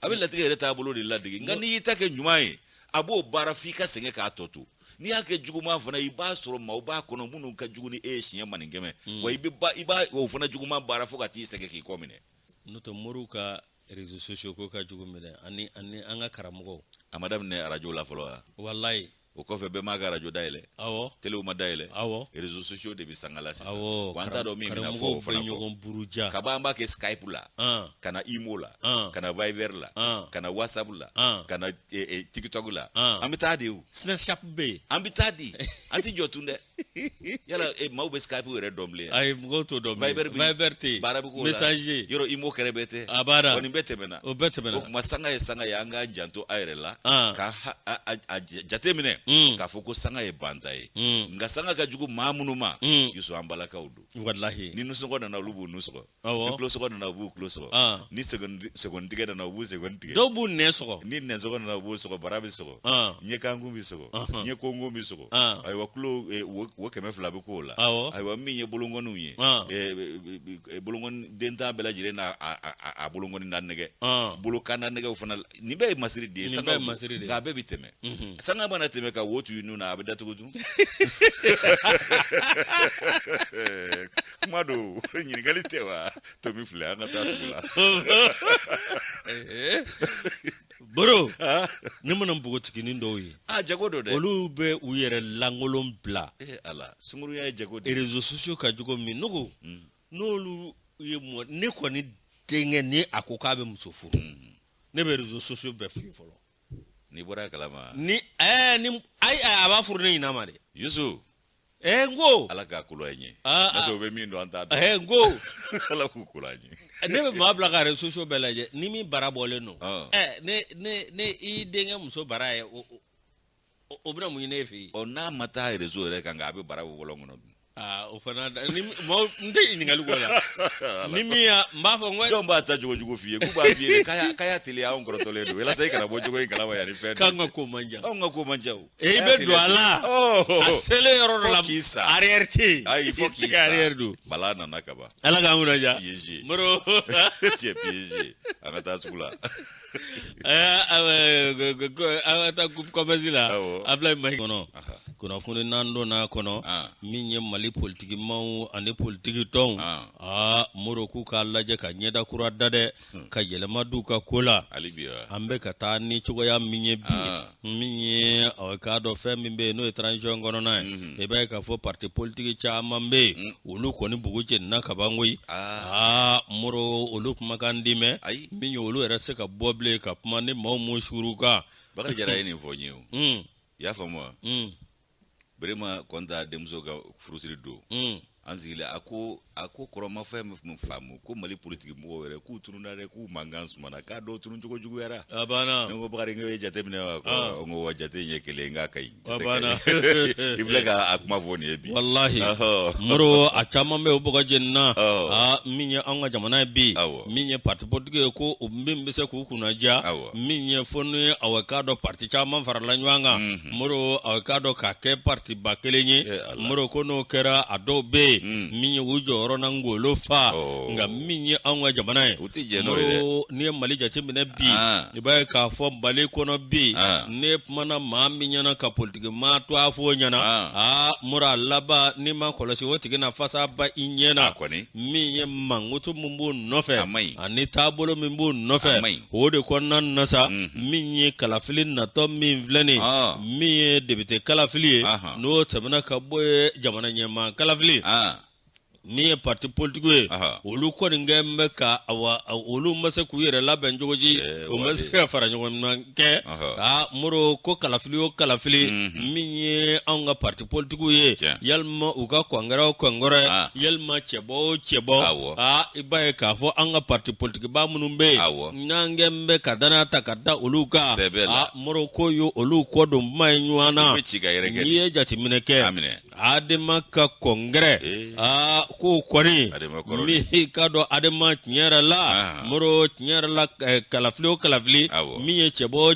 a bɛ latigɛ yɛrɛ taabolo de ladege nka n'i y'i ta kɛ ɲuman ye a b'o baara f'i ka sɛgɛn k'a tɔ to n'i y'a kɛ juguman fana i b'a sɔrɔ maaw b'a kɔnɔ minnu ka jugu ni e ye siɲɛ maninkɛmɛ wa i b'a o fana juguman baara fo ka t'i sɛgɛn k'i kɔ minɛ n'o tɛ Moriw ka réseaux sociaux ko ka jugu minɛ ani an ka karamɔgɔw a ma daminɛ arajo la fɔlɔ wa wallahi o kɔfɛ bɛɛ m'a ka arajo dayɛlɛ telew ma dayɛlɛ réseaux sociaux de bɛ sanga la sisan wa an t'a dɔn min bɛna fɔ o fana kɔ kaba an b'a kɛ Skype la ka na Imo la ka na Viber la ka na WhatsApp la ka na TikTok la an bɛ taa di o Snapchat bɛ yen an bɛ taa di an tɛ jɔ tun dɛ yala maaw bɛ Skype yɛrɛ dɔn bilen ayi mɔgɔw t'o dɔn bilen Viber tɛ baara bɛ k'o la messager yɔrɔ Imo kɛrɛ bɛɛ tɛ a b'a la nin bɛɛ tɛmɛna o bɛɛ tɛmɛna o kuma sanga ye an k'a janto a yɛrɛ la ka jateminɛ k'a fɔ ko sanga ye banta ye nka sanga ka jugu maa minnu ma Yusu an balakaw don wallahi ni nusɔngɔ nana olu b'u nusɔgɔ ni kulosɔngɔ nana u b'u kulosɔgɔ ni sɛgɛntigɛ nana u b'u sɛgɛntigɛ dɔw b'u nɛ sɔgɔ ni nɛnsɔngɔ nana u b'u sɔgɔ bara bɛ sɔgɔ ɲɛkankun bɛ sɔgɔ ɲɛkonko bɛ sɔgɔ ayiwa kulo o 200 bɛ k'o la ayiwa min ye bolongɔniw ye bolongɔni den tan bɛɛ lajɛlen n'a a bolongɔni na nɛgɛ bolokan na nɛgɛw fana nin bɛɛ ye masiri de ye sanga nka a bɛɛ bɛ tɛmɛ sanga mana tɛmɛ ka wo tuyu nun na a bɛ datugu dun kuma don ɲininkali tɛ wa Tomi filɛ an ka taa sugu la Boro ne mana npogotiginin dɔw ye jago do dɛ olu bɛ u yɛrɛ langolon bila ala sunguruya ye jago de réseaux sociaux ka jugu min nugu n'olu ye ne kɔni denkɛ ni a ko k'a bɛ muso furu ne bɛ réseaux sociaux bɛɛ fili fɔlɔ ni bɔra kalama ni ayi a b'a furu ne ɲin'a ma de Yusu ngo ala k'a kolo an ye parce que o bɛ min dɔn an t'a dɔn ngo ala k'u kolo an ye ne bɛ maa bila ka réseaux sociaux bɛɛ lajɛ ni min bara bɔlen don ne i denkɛ muso bara ye o bɛna mun ɲini e fɛ yen n'a ma taa réseau yɛrɛ kan a bɛ bara wɔlɔ kɔnɔ dun o fana ni n tɛ ɲininkali kɔ la ni min y'a n b'a fɔ n ko jɔn b'a ta jogo jugu f'i ye k'u b'a f'i ye k'a y'a teliya anw kɔrɔtɔlen don walasa i kana bɔ jogo in kalama yan ni fɛn k'an ka ko man jan anw ka ko man jan o i bɛ don a la a selen yɔrɔ dɔ la k'i sa arrière tɛ yen ayi fo k'i sa arrière don bala nana kaban ala k'an kunna ja piégé Moro tu es piégé an ka taa sugu la a taa kɔmɛsi la Ablaye Mahi kɔnɔ kunnafoni n'an donna kɔnɔ min ye Mali politikimaw ani politiki tɔnw Moro k'u k'a lajɛ ka ɲɛda kura da dɛ ka yɛlɛma d'u ka ko la an bɛ ka taa ni cogoya min ye bi min ye k'a dɔn fɛn min bɛ yen n'o ye transition kɔnɔna ye i b'a ye k'a fɔ parti politiki caman bɛ yen olu kɔni bugu jɛnina ka ban koyi Moro olu kumakan di mɛn min ye olu yɛrɛ se ka bɔ bilen ka kuma ni maaw mun sur'u kan Bakari Jara ye nin fɔ n ye o i y'a faamu wa Birima Kɔnta denmuso ka furusiri don an sigilen a ko kɔrɔmafɛn min faamu ko Mali politiki mɔgɔw yɛrɛ k'u tununa dɛ k'u mankan sumana k'a dɔw tunun cogo juguyara a banna ne ko Bakari n ko ye jateminɛ wa ko n ko wa jate ɲɛ kelen n k'a ka ɲi a banna i filɛ ka a kuma fɔ nin ye bi wallahi Moro a caman bɛ o bɔgɔ jɛnina min ye an ka jamana ye bi min ye parti politiki ye ko min bɛ se k'u kunna ja min ye fɔ ni aw k'a dɔn parti caman farala ɲɔgɔn kan Moro aw k'a dɔn k'a kɛ parti ba kelen ye Moro ko n'o kɛra a dɔw bɛ yen min ye u jɔyɔrɔ na ngolo fa nka min ye an ka jamana ye Moro n'i ye Mali jateminɛ bi i b'a ye k'a fɔ Mali kɔnɔ bi ne kumana maa min ɲɛna ka politiki maa to a fɔ o ɲɛna Moro a laban n'i ma kɔlɔsi o tigi na fasa ba i ɲɛna min ye mankutu min b'o nɔfɛ ani taabolo min b'o nɔfɛ o de kɔnɔna na sa min ye kalafili natɔ min filɛ nin min ye député kalafili ye n'o tɛmɛna ka bɔ ye jamana ɲɛmaa kalafili min ye parti politiki ye olu kɔni kɛ bɛ ka olu ma se k'u yɛrɛ labɛn cogo ji o ma se ka fara ɲɔgɔn kɛ Moro ko kalafili o kalafili min ye anw ka parti politikiw ye yalima u ka kɔnkɛrɛ o kɔnkɛrɛ yalima cɛbɔ o cɛbɔ i b'a ye k'a fɔ an ka parti politikiba minnu bɛ yen n'an kɛ bɛ ka danaya ta ka da olu kan Moro ko ye olu kɔ don kuma ye ɲɔgɔn na n'i ye jateminɛ kɛ adema ka kongre ko koni mi kado adema nyara la moro nyara la kalafli mi ye chebo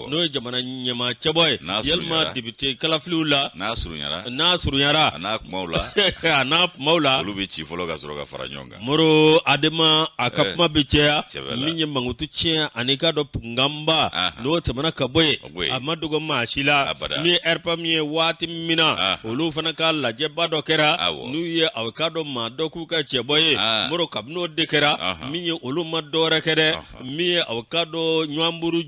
no jamana nyama chebo yelma dibite kalafli la nasuru nyara ana maula lubi chi folo ga soro ga faranyonga moro adema akapma bichea mi ye mangutu chia anika do ngamba no tamana kaboy amadugo mashila mi erpa mi wati mina olu fana ka laje bado kera nu ye avocado ma doku ka cheboye moro kabno de kera mi ye olu ma dore kede mi ye avocado nyamburu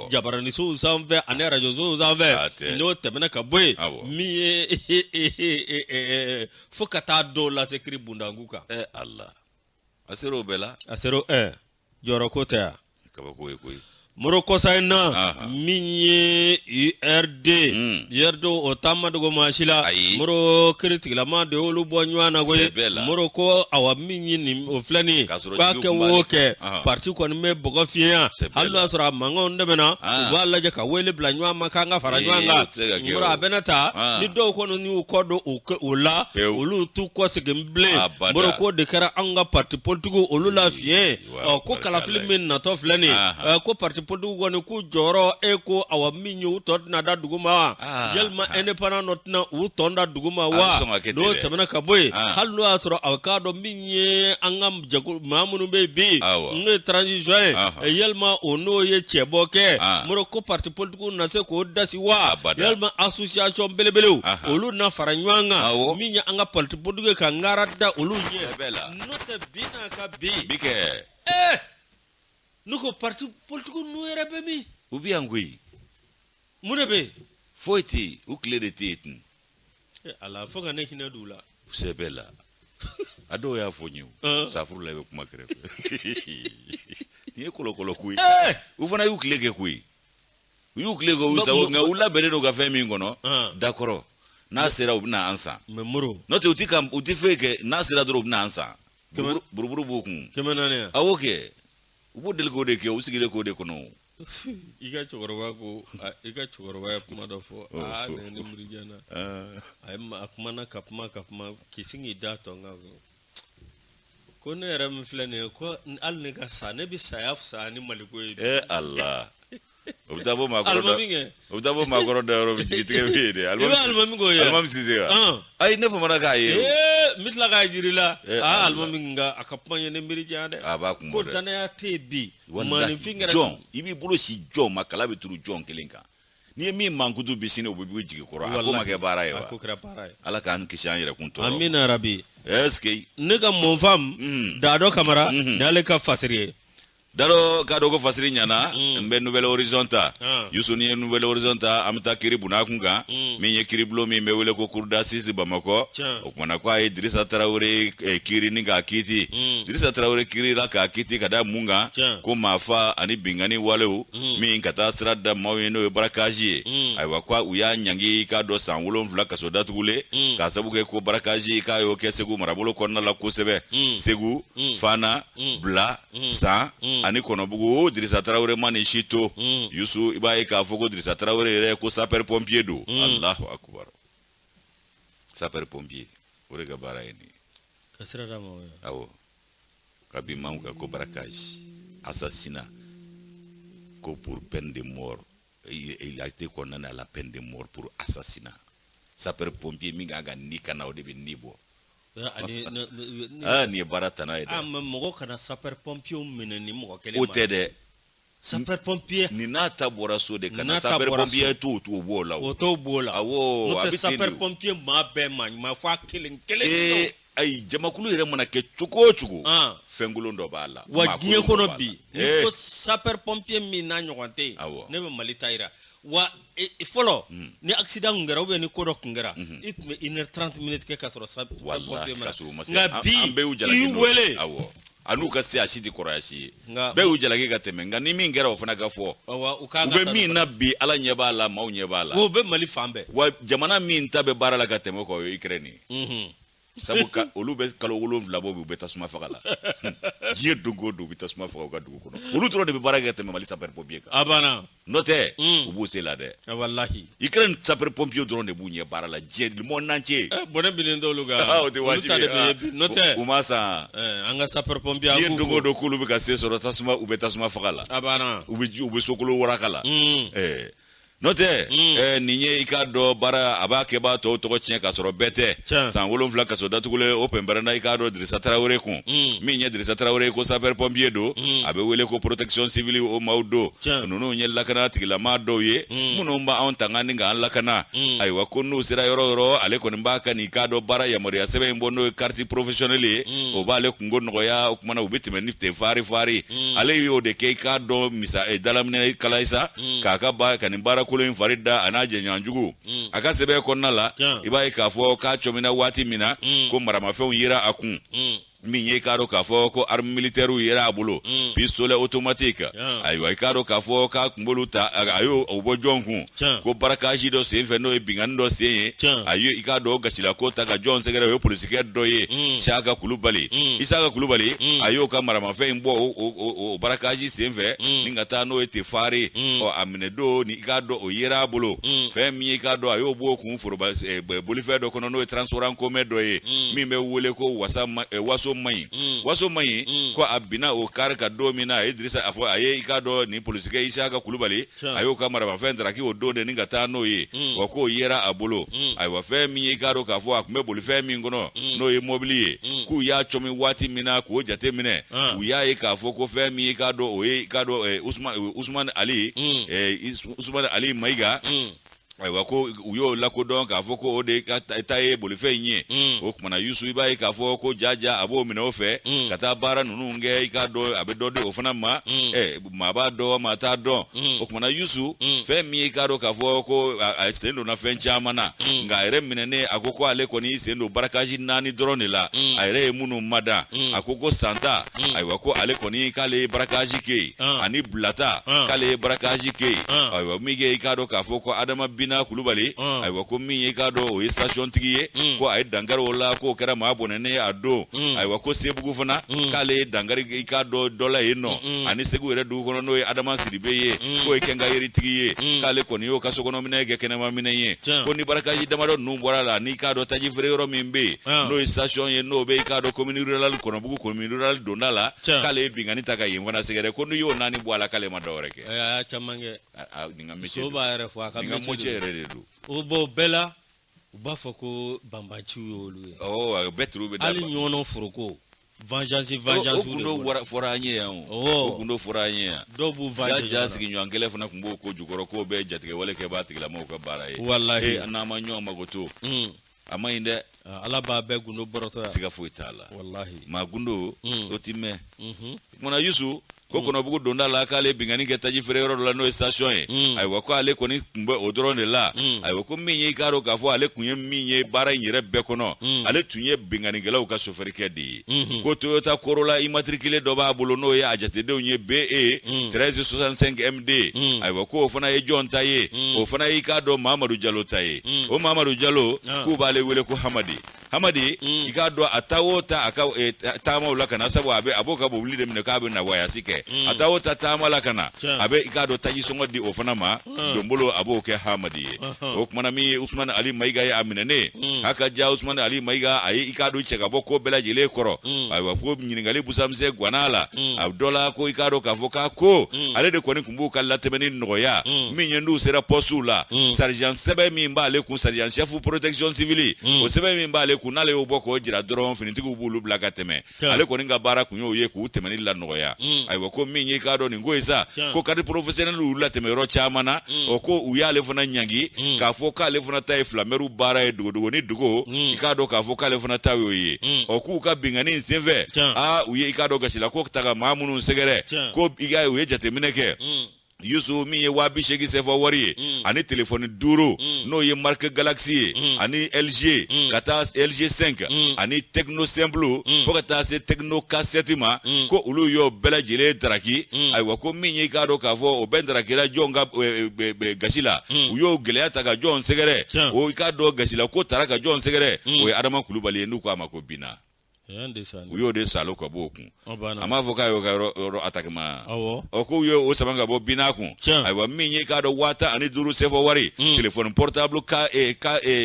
jabarani so sanve ane radio so sanve no tamana kaboy mi ye fokata do la sekri bundanguka Allah asero bela asero joro kota kabako koy moro kosaina minye URD yerdo otama dogo mashila moro kritikla ma de olu bonywana goye moro ko awa minye ni oflani kwa ke woke parti ko me bogo fiya hallo asra mango ndemena wala je ka wele blanywa makanga faranywanga moro abenata ni do ko no ni ko do ola olu tu ko segemble moro ko de kara anga parti politiko olu la fiye ko kala filmin na to flani ko parti podu woni ku joro eko awa minyu tot na da duguma jelma independent not na u tonda duguma wa do sabana kaboy hallo asro avocado minye angam jagu mamunu bebi nge transition yelma ono ye cheboke moro ko parti politiku na se ko dasi wa yelma association belebelu olu na faranywanga minya anga parti politiku ka ngarada olu ye note bina ka bike nuko parti politiku nuera bemi ubi angui munebe foiti ukle de titin ala foga ne hina dula sebela ado ya fonyu safuru lebe kuma kere ni kolo kui ufana ukle ke kui ukle go usawo nga ula bere no ga femi ngono dakoro na sera ubna ansa memuro note utika utifeke na sera dro ubna ansa buruburu bukun kemenane awoke ubo del ko de ke usigile ko de kono iga chogorwa ya kuma da fo ne mrijana ay ma kuma na kapma kisingi dato ngago ko ne ram flane ko al ne ga sane bi sayaf sani maliko Allah Obdabo magoro da ro bitige wede almami go ya almami siziga ay nefa mana ga ye mitla ga jirila almami nga akapma ne mrijane ko dana ya tebi mani fingera John ibi bulo si John makala bituru John kelenka ni mi mankudu bisine obibi jigi koro akoma ke bara ye ala kan kishan yere kunto amina rabbi eske nega mon fam dado kamara dale ka fasiriye daro kado ko fasiri nyana mbe nouvelle horizonta yusuni nouvelle horizonta amta kiri bunakunga minye kiri blo mi mewele ko kurda sisi bamako okwana kwa Idrissa Traoré kiri ninga kiti Idrissa Traoré kiri la ka kiti kada munga ko mafa ani bingani waleu mi nkata strada maweno barakaji aywa kwa uya nyangi ka do sanwulo mvula ka soda tugule ka sabuke ko barakaji ka yo kesegu marabolo konna la ko sebe segu fana bla sa ani kono bugu Idrissa Traoré mani shito yusu ibaye ka fogo Idrissa Traoré re ko sapeur pompier do Allahu akbar sapeur pompier orega baraini kasra ramo awo kabi mamuka ko barakaji assassinat ko pour peine de mort il a été condamné à la peine de mort pour assassinat sapeur pompier minga ga nikana o de be nibo ni barata na ida mogo kana sapeur pompier mineni mogo kele otede sapeur pompier ni nata bora so de kana sapeur pompier to bola o to bola awo abiti sapeur pompier ma be ma fa kelen ay jamakulu yere mona ke chuko fengulo ndo bala wajnye kono bi ko sapeur pompier mi na nyogonte ne be malitaira wa follow ni accident ngara ou ni kodok ngara it me 1h30 minutes ke kasoro sa wallahi nga bi ambe ujala wele awo anu ka se ashidi korashi be ujala ke gatemen nga ni mi ngara ofana ka fo ube mi na bi ala nyeba la ma nyeba la wo be mali fambe wa jamana mi ntabe barala gatemo ko Ukraine sabu ka olu be kalo 7 labo be tasuma fagala je dungo do be tasuma faga ka dugu kono olu tro de be baraka teme Mali sapeur pompier ka abana note ubu se la de wallahi ikren sapeur pompier drone de bunye barala je le monde entier bonen binen do luga o de wajibi note umasa anga sapeur pompier je dungo do kulu be ka se so tasuma ube tasuma fagala abana ube sokolo warakala note ninye ikado bara abake ba to chen ka soro bete san wolonfla ka so datugule open baranda ikado Drissa Traoré kun minye Drissa Traoré ko sapeur pompier do abe wele ko protection civile o maudo nunu nye lakana tigila ma do ye muno mba on tangani nga lakana ay wa konu sira yoro ale ko mbaka ni ikado bara ya mori asebe mbono carte professionnel o ba le kungo no ya kumana ubitime nifte fari ale yo de ke ikado misa dalamne kalaisa kaka ba kanibara kulo farida anaje nyanjugu akasebe konnala ibai kafo ka chomina wati mina ko maramafe yira akun minye karo kafo ko arme militaire yira abulo pistolet automatique ayo karo kafo ka kumboluta ayo obojonku ko barakaji do se feno e bingando se ayo ikado gachila ko taga John segere yo politique doye shaka kulubali isaka kulubali ayo ka maramafe mbo o barakaji se fe ningata no ete fari o amnedo ni ikado o yira abulo fe minye ikado ayo bo kun foroba bolife do kono no transferan ko medoye mi me wole ko waso mai ko abina o karka domina Idrissa afo aye ikado ni politique Isaka Kulubali ayo kamara ba fendra ki o do de ninga tano ye wa ko yera abulo ay wa fe mi ikado ka fo akme boli fe mi ngono no immobilier ku ya chomi wati mina ko jate mine ku ya e ka fo ko fe mi ikado o e ikado Usman Ali Maiga ay wako uyo lako don ka foko ode ka taye bolife nye o kuma Yusu iba ka foko jaja abo mina ofe kata bara nunu nge ikado abedo de ofana ma maba do mata do o kuma Yusu fe mi ikado ka foko sendo na fe chamana nga ere minene akoko ale koni sendo barakaji nani drone la ere munu mada akoko santa ay wako ale koni kale barakaji ke ani blata kale barakaji ke ay wa mige ikado ka foko adama na Kulubali ay wako minye kado o station tigiye ko ay dangaro la ko kera mabonene ado ay wako sebugu fana kale dangari kado dola eno ani segu ere du kono no Adama Sidibeye ko e kenga yeri tigiye kale ko ni yo kaso kono minege kenema mineye ko ni barakaji damaro numbora la ni kado taji frero mimbe no station ye no be kado commune rural kono bugu commune rural donala kale bingani taka yimwana segere ko no yo nani bwala kale madoreke ya chamange ninga meche so ba ere fo aka meche Obo bela ubafako bambachu yolu betru be ali nyono furuko vengeance okundo foranye ya okundo foranye dobu vengeance jaja sigi nyankele funa kumbo ko jukoro ko be jatike wale ke batigila mo ko baraye wallahi anama nyo magoto ama inde ala ba be gundo boroto siga fuitala wallahi magundo otime mona Yusu koko no bugu donda la kale bingani getaji frero la no station ay wako ale koni kumbe odrone la ay wako minye karo ka fo ale kunye minye bara nyere bekono ale tunye bingani gela uka chauffeur kedi ko Toyota Corolla immatriculé do ba bolo no ya ajate de onye BE 1365 MD ay wako ofana e John Taye ofana e kado Mamadou Diallo Taye o Mamadou Diallo ku bale wele ko Hamadi ikado atawota aka tama ulaka na sabu abe aboka bo wulide mine ka be na waya sike atawota tama lakana abe ikado taji songo di ofana ma dombolo aboke Hamadi o kuma mi Usman Ali Maiga ya aminene haka ja Usman Ali Maiga ayi ikado cheka boko bela jile koro ay wafo nyingali busamse gwanala abdola ko ikado kavoka ko ale de koni kumbuka latemeni noya minyendu sera posula sergent sebe mi mbale ku sergent chef protection civile o sebe mi mbale kunale oboko jira doron finitigu bulu blaga teme ale ko ninga bara kunyo ye ku temeni la noya ay wako minye kado ni ngoisa ko kadi professionnel ula temero chamana o ko uyale fona nyangi ka foka ale fona tay flameru bara e dugo ni dugo ikado ka foka ale fona tawo ye o ku ka bingani nsemve uye ikado gashila ko taga mamunu segere ko iga uye jatemineke Yusu min ye 800 sefa wari ye ani telefoni 5 n'o ye marque Galaxy ye ani LG ka taa LG 5 ani Tecno Simple fo ka taa se Tecno K7 ma ko olu yo bɛɛ lajɛlen daraki ayiwa ko min ye ka dɔ k'a fɔ o bɛɛ darakira jɔn ka gasi la u y'o gɛlɛya ta ka jɔn sɛgɛrɛ o ka dɔ gasi la ko taara ka jɔn sɛgɛrɛ o ye Adama Kulubali ye n'u ko a ma ko Bina u y'o de salo ka bɔ o kun a m'a fɔ k'a y'o ka yɔrɔ attaque ma o ko u ye o sama ka bɔ Bina kun ayiwa min ye k'a dɔn 50,000 sefa wari téléphone portable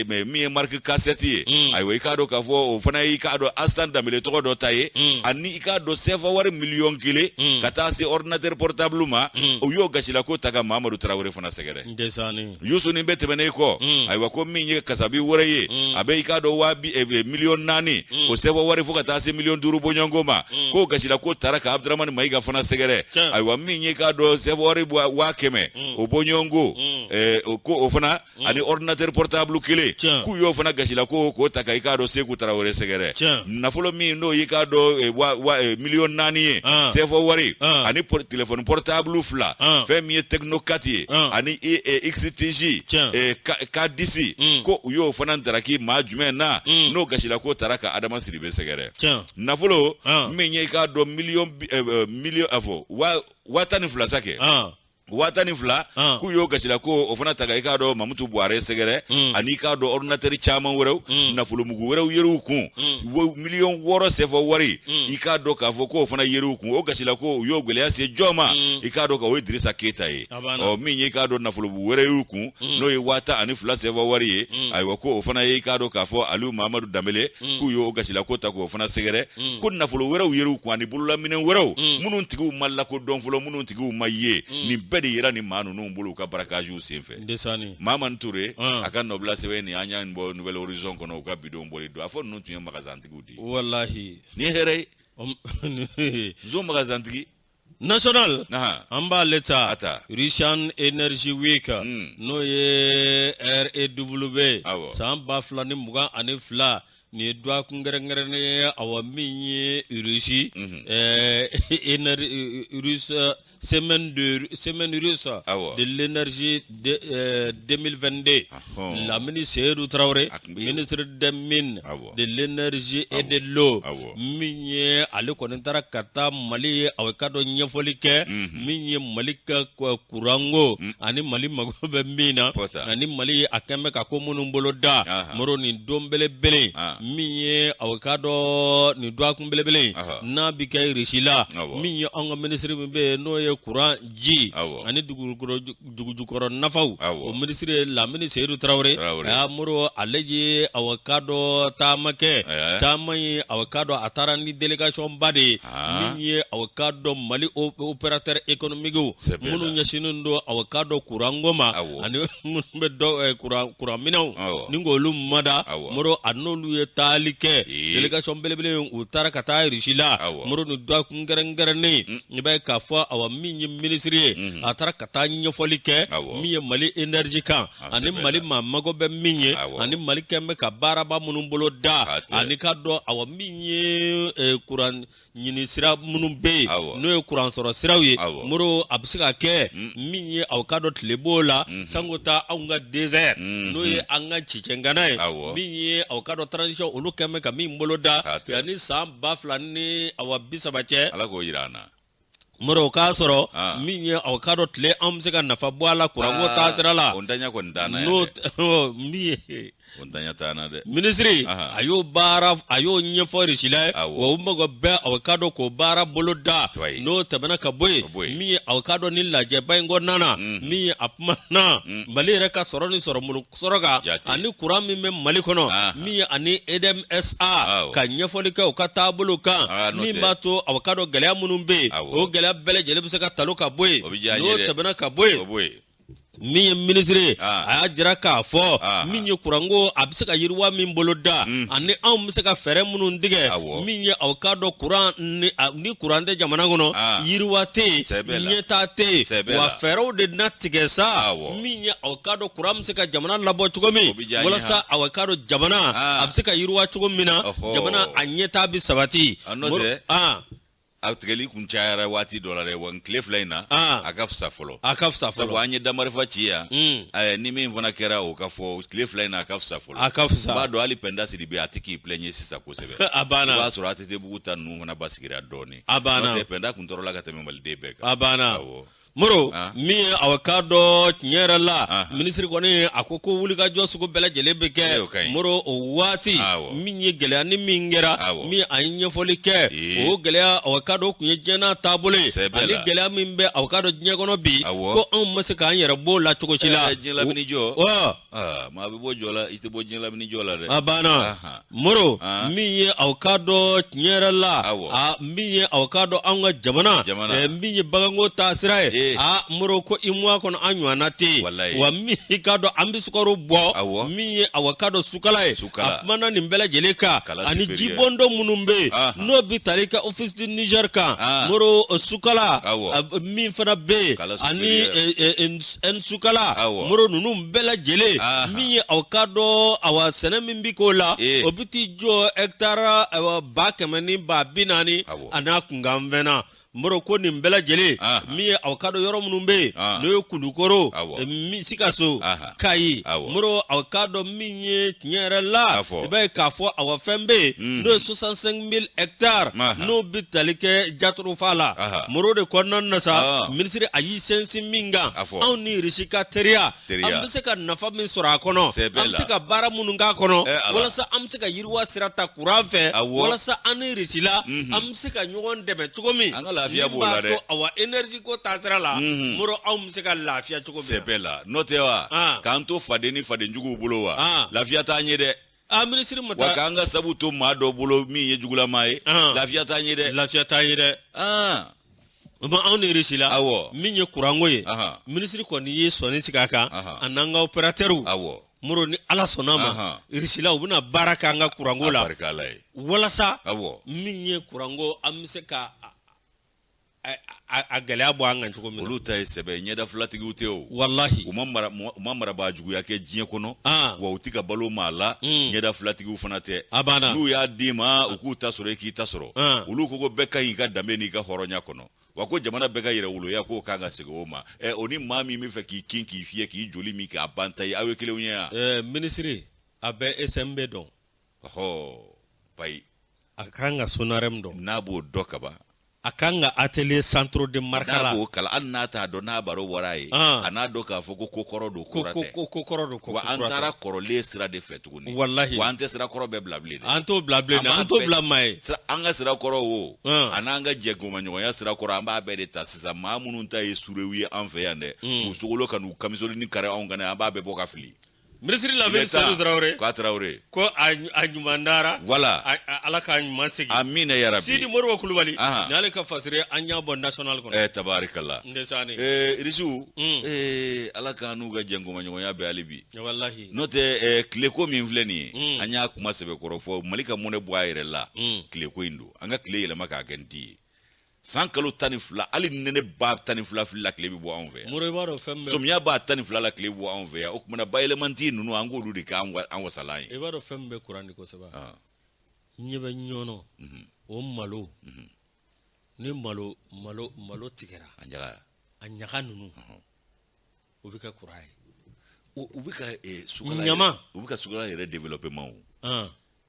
min ye marque K7 ye ayiwa i k'a dɔn k'a fɔ o fana ye i k'a dɔn Astan Dambele tɔgɔ dɔ ta ye ani i k'a dɔn sefa wari 1,000,000 ka taa se ordinateur portable ma u y'o gasila ko ta ka Mamadou Traoré fana sɛgɛrɛ Youssou nin bɛ tɛmɛnen kɔ ayiwa ko min ye kasabi wɛrɛ ye a bɛ i k'a dɔn 4,000,000 o sefa wari fo ka taa se 5,000,000 bɔɲɔngo ma ko gasila ko taara ka Abdramane Mayiga fana sɛgɛrɛ ayiwa min ye k'a dɔn sefa wari 100,000 o bɔɲɔngo ko o fana ani ordinateur portable kelen k'u y'o fana gasila ko k'o ta ka i k'a dɔn Seku Traoré sɛgɛrɛ nafolo min n'o y'i k'a dɔn 4,000,000 ye sefa wari ani téléphone portable 2 fɛn min ye Tecno 4 ye ani XTG K10 ko u y'o fana daraki maa jumɛn na n'o gasila ko taara ka Adama Sidibe sɛgɛrɛ nafolo min ye i k'a dɔn million afɔ 12 sakɛ 12 k'u y'o gasila ko o fana ta ka i k'a dɔn Mamutu Buhare sɛgɛrɛ ani i k'a dɔn ordinateur caman wɛrɛw nafolomugu wɛrɛw yer'u kun 6,000,000 sefa wari i k'a dɔn k'a fɔ k'o fana yer'u kun o gasila ko u y'o gɛlɛya se jɔn ma i k'a dɔn k'o ye Dirisa Keyita ye min ye i k'a dɔn nafolomugu wɛrɛ y'u kun n'o ye 12 sefa wari ye ayiwa ko o fana ye i k'a dɔn k'a fɔ Aliou Mahamadou Dambele k'u y'o gasila ko ta k'o fana sɛgɛrɛ ko nafolo wɛrɛw yer'u kun ani bololaminɛ wɛrɛw minnu tigiw ma lakodɔn fɔlɔ minnu tigiw ma ye nin bɛɛ de yera ni maa ninnu bolo u ka barakaziw senfɛ Mamani Touré a ka nɔbila sɛbɛn ni an y'a bɔ Nouvelle Horizon kɔnɔ u ka bidon bɔli don a fɔ ninnu tun ye magazantigiw de ye wallahi ni hɛrɛ ye zo magazantigi national an b'ale ta Russian Energy Week n'o ye REW san 2022 ni ye dua kungɛrɛnkɛrɛnnen ye awa min ye Russie semaine russe de l'énergie 2022 Lamini Seydou Traoré ministre des mines de l'énergie et de l'eau min ye ale kɔni taara ka taa Mali ye aw ka dɔ ɲɛfɔli kɛ min ye Mali ka kurango ani Mali mago bɛ min na ani Mali a kɛn bɛ ka ko minnu bolo da moro nin don belebele min ye aw ka dɔ nin duakun belebele n'a bi kɛ Russie la min ye an ka ministre min bɛ n'o ye kuran ji ani dugujukɔrɔ nafaw o ministre ye Lamini Seydou Traoré a moro ale ye aw ka dɔ taama kɛ taama ye aw ka dɔ a taara ni délégation ba de min ye aw ka dɔ Mali opérateur économique minnu ɲɛsinnen don aw ka dɔ kurango ma ani minnu bɛ dɔ kuran minɛw ni k'olu mada moro a n'olu ye taali kɛ délégation belebele u taara ka taa Russie la moro ni duakun gɛrɛnkɛrɛnnen i b'a ye k'a fɔ aw min ye ministre ye a taara ka taa ɲɛfɔli kɛ min ye Mali énergie kan ani Mali maa mago bɛ min ye ani Mali kɛn bɛ ka baaraba minnu bolo da ani ka dɔn aw min ye kuran ɲini sira minnu bɛ yen n'o ye kuran sɔrɔ siraw ye moro a bɛ se ka kɛ min ye aw ka dɔn tile b'o la sango taa anw ka désert n'o ye an ka cicɛngana ye min ye aw ka dɔn transition olu kɛn bɛ ka min bolo da yanni san 2030 cɛ Ala k'o yira an na moro k'a sɔrɔ min ye aw ka dɔn tile an bɛ se ka nafa bɔ a la kuranko taa sira la o ntanya kɔni t'an na yan n'o min ye o ntanya t'an na dɛ ministre a y'o ɲɛfɔ Russie la wa u mago bɛ aw ka dɔn k'o baara bolo da n'o tɛmɛna ka bɔ yen min ye aw ka dɔn ni lajɛba in kɔnɔna na min ye a kuma na Mali yɛrɛ ka sɔrɔ ni sɔrɔ kan ani kuran min bɛ Mali kɔnɔ min ye ani EDMSA ka ɲɛfɔli kɛ u ka taabolo kan min b'a to aw ka dɔn gɛlɛya minnu bɛ yen o gɛlɛya bɛɛ lajɛlen bɛ se ka talo ka bɔ yen n'o tɛmɛna ka bɔ yen min ye ministre a y'a jira k'a fɔ min ye kuranko a bɛ se ka yiriwa min bolo da ani anw bɛ se ka fɛɛrɛ minnu tigɛ min ye aw ka dɔn kuran ni kuran tɛ jamana kɔnɔ yiriwa tɛ yen ɲɛtaa tɛ yen wa fɛɛrɛw de na tigɛ sa min ye aw ka dɔn kuran bɛ se ka jamana labɔ cogo min walasa aw ka dɔn jamana a bɛ se ka yiriwa cogo min na jamana a ɲɛtaa bɛ sabati a tigɛli kun cayara waati dɔ la dɛ wa tile fila in na a ka fisa fɔlɔ sabu an ye damarifa ci yan ni min fana kɛra o ka fɔ tile fila in na a ka fisa fɔlɔ b'a dɔn hali pɛnda siri bi a tɛ k'i plɛɲe sisan kosɛbɛ a banna i b'a sɔrɔ ATT bugu ta ninnu fana basigira dɔɔni a banna n'o tɛ pɛnda kun tɔɔrɔ la ka tɛmɛ Maliden bɛɛ kan a banna Moro min ye aw ka dɔ tiɲɛ yɛrɛ la minisiri kɔni a ko wulikajɔ sugu bɛɛ lajɛlen bɛ kɛ Moro o waati min ye gɛlɛya ni min kɛra min a ye ɲɛfɔli kɛ o gɛlɛya aw ka dɔ kun ye diɲɛ taabolo ye ani gɛlɛya min bɛ aw ka dɔ diɲɛ kɔnɔ bi ko anw ma se k'an yɛrɛ b'o la cogo si la diɲɛ lamini jɔ maa bɛ bɔ jɔ la i tɛ bɔ diɲɛ lamini jɔ la dɛ a banna Moro min ye aw ka dɔ tiɲɛ yɛrɛ la min ye aw ka dɔ anw ka jamana min ye baganko taasira ye Moro ko imwa kono anywana te wa mi ka do ambi sukaro bo mi ye awakado sukala ye afmana ni mbele jeleka ani jibondo munumbe no bi tarika office du Niger kan Moro sukala mi fana be ani en sukala Moro nunu mbele jele mi ye awakado awa sene min bi ko la obiti jo hectare ba kemani ba binani ana kungamvena Moro ko nin bɛɛ lajɛlen min ye aw ka dɔn yɔrɔ minnu bɛ yen n'o ye Kulukoro Sikaso Kayi Moro aw ka dɔn min ye tiɲɛ yɛrɛ la i b'a ye k'a fɔ aw fɛn bɛ yen n'o ye 65,000 hectares n'o bɛ tali kɛ Jaturufa la Moro de kɔnɔna na sa minisiri a y'i sinsin min kan anw ni Irisi ka teriya an bɛ se ka nafa min sɔrɔ a kɔnɔ an bɛ se ka baara minnu k'a kɔnɔ walasa an bɛ se ka yiriwa sira ta kuran fɛ walasa an ni Irisi la an bɛ se ka ɲɔgɔn dɛmɛ cogo min lafiya b'o la dɛ awa énergie ko taasira la Moro anw bɛ se ka lafiya cogo min c'est la n'o tɛ wa k'an to faden ni fadenjuguw bolo wa lafiya t'an ye dɛ minisiri mata wa k'an ka sabu to maa dɔ bolo min ye jugulama ye lafiya t'an ye dɛ lafiya t'an ye dɛ anw ni Irisi la min ye kuranko ye minisiri kɔni ye sɔnni sigi a kan a n'an ka opérateurs Moro ni Ala sɔnna ma Irisi la u bɛna baara kɛ an ka kuranko la walasa min ye kuranko an bɛ se ka a gɛlɛya bɔ an kan cogo min olu ta ye sɛbɛ ɲɛda filatigiw tɛ o wallahi u ma marabaa juguya kɛ diɲɛ kɔnɔ wa u tɛ ka balo maa la ɲɛda filatigiw fana tɛ n'u y'a d'i ma u k'u ta sɔrɔ i k'i ta sɔrɔ olu ko bɛɛ ka ɲi ka danbe n'i ka hɔrɔnya kɔnɔ wa ko jamana bɛɛ ka yɛrɛwoloya k'o kan ka segin o ma o ni maa min bɛ fɛ k'i kin k'i fiyɛ k'i joli min k'a ban ta ye aw ye kelenw ye yan minisiri a bɛ SMB dɔn bayi a kan ka Sonarem dɔn n'a b'o dɔ kaban a kan ka atelier centre de markala n'a b'o kala hali n'a t'a dɔn n'a baro bɔra ye a n'a dɔn k'a fɔ ko kɔrɔ don kura tɛ ko kɔrɔ don wa an taara kɔrɔlen sira de fɛ tuguni wallahi wa an tɛ sira kɔrɔ bɛɛ bila bilen dɛ an t'o bila bilen an t'o bila maa ye an ka sira kɔrɔ o a n'an ka jɛgɛmaɲɔgɔnya sira kɔrɔ an b'a bɛɛ de ta sisan maa minnu ta ye surew ye an fɛ yan dɛ k'u sogolo ka n'u kamisoli ni kari anw kan an b'a bɛɛ bɔ ka fili minisiri Lamini Sanu Tarawele k'a Tarawele ko a ɲuman dara voilà Ala k'a ɲuman segin amina ya rabbi Sidi Modibo Kulubali n'ale ka fasire an y'a bɔ national kɔnɔ tabarikala ndesani Irisiw Ala k'an n'u ka jɛnkomaɲɔgɔnya bɛɛ hali bi wallahi n'o tɛ tileko min filɛ nin ye an y'a kuma sɛbɛkɔrɔ fɔ Mali ka mɔnɛ bɔ a yɛrɛ la tileko in don an ka tile yɛlɛma k'a kɛ nti ye san kalo 12 hali nɛnɛ ba 12 filila tile bɛ bɔ anw fɛ yan somiya ba 12 la tile bɛ bɔ anw fɛ yan o kumana bayɛlɛmanti ninnu an k'olu de k'an wasalan ye i b'a dɔn fɛn min bɛ kuran di kosɛbɛ ɲɛ bɛ ɲɔnɔ o malo ni malo tigɛra a ɲaga ninnu o bɛ kɛ kuran ye u bɛ ka sukala yɛrɛ développement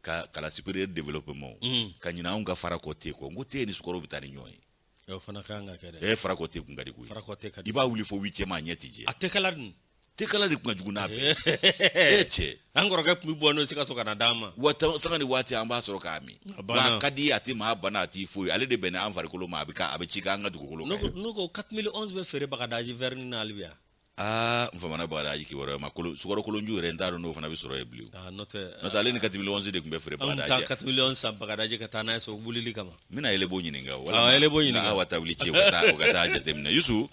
ka kala supérieur développement ka ɲina anw ka farako te ko n ko te ni sukaro bɛ taa ni ɲɔgɔn ye o fana kan ka kɛ dɛ farako te kun ka di koyi i b'a wuli fo 8e a ɲɛ ti jɛ a tɛkala dun tɛkala de kun ka jugu n'a bɛɛ cɛ an kɔrɔkɛ kun bɛ bɔ n'o Sikaso ka na d'an ma sanga ni waati an b'a sɔrɔ k'a min wa a ka di a tɛ maa bana a t'i foyi ale de bɛnna an farikolo ma a bɛ ci k'an ka dugukolo kan n'o ko 4011 bɛ feere Bagadaji vers ni hali bi yan n famana Bagadaji kibaruya ma sukaro kolonju yɛrɛ n t'a dɔn n'o fana bɛ sɔrɔ yen bilen n'o tɛ ale ni 4011 de tun bɛ feere Bagadaji an ka 4011 san Bagadaji ka taa n'a ye so wulili kama n bɛna Elebo ɲininka Elebo ɲininka awa ta wuli ci o ka taa jateminɛ Yusu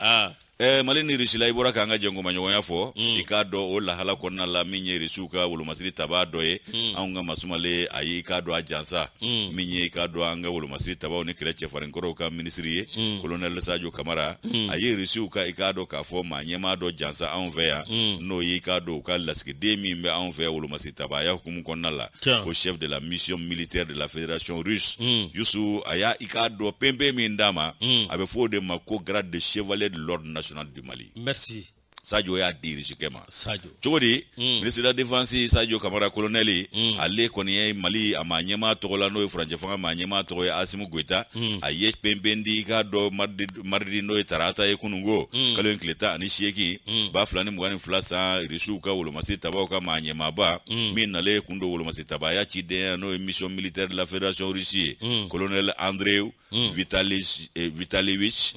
Mali ni risila i bɔra k'an ka jɛngoma ɲɔgɔnya fɔ i k'a dɔn o lahala kɔnɔna la min ye risiw ka wolomasiri taba dɔ ye anw ka masumale a ye i k'a dɔn a jansa min ye i k'a dɔn an ka wolomasiri tabaw ni kɛlɛ cɛfarinkɔrɔw ka minisiri ye colonel Sadio Kamara a ye risiw ka i k'a dɔn k'a fɔ maa ɲɛmaa dɔ jansa anw fɛ yan n'o ye i k'a dɔn u ka lasigiden min bɛ anw fɛ wolomasiri tabaya hukumu kɔnɔna la ko chef de la mission militaire de la fédération russe Youssou a y'a i k'a dɔn pempe min d'a ma a bɛ fɔ o de ma ko grade de chevalier de l'ordre national du Mali. Merci. Sadio y'a diri sikema. Sadio. Cogodi, ministre de la défense Sadio Kamara colonel ale kɔni ye Mali a ma ɲɛmaa tɔgɔ la n'o ye Faransɛ fanga ma ɲɛmaa tɔgɔ ye Asimu Goita a ye pempendi ka dɔ mardi n'o ye tarata ye kunungo kalo in tile 18 ba 2022 san risiw ka wolomasi tabaw ka ma ɲɛmaaba min nale kun do wolomasi tabaya ciden n'o ye mission militaire de la fédération Russie colonel Andrei Vitalievich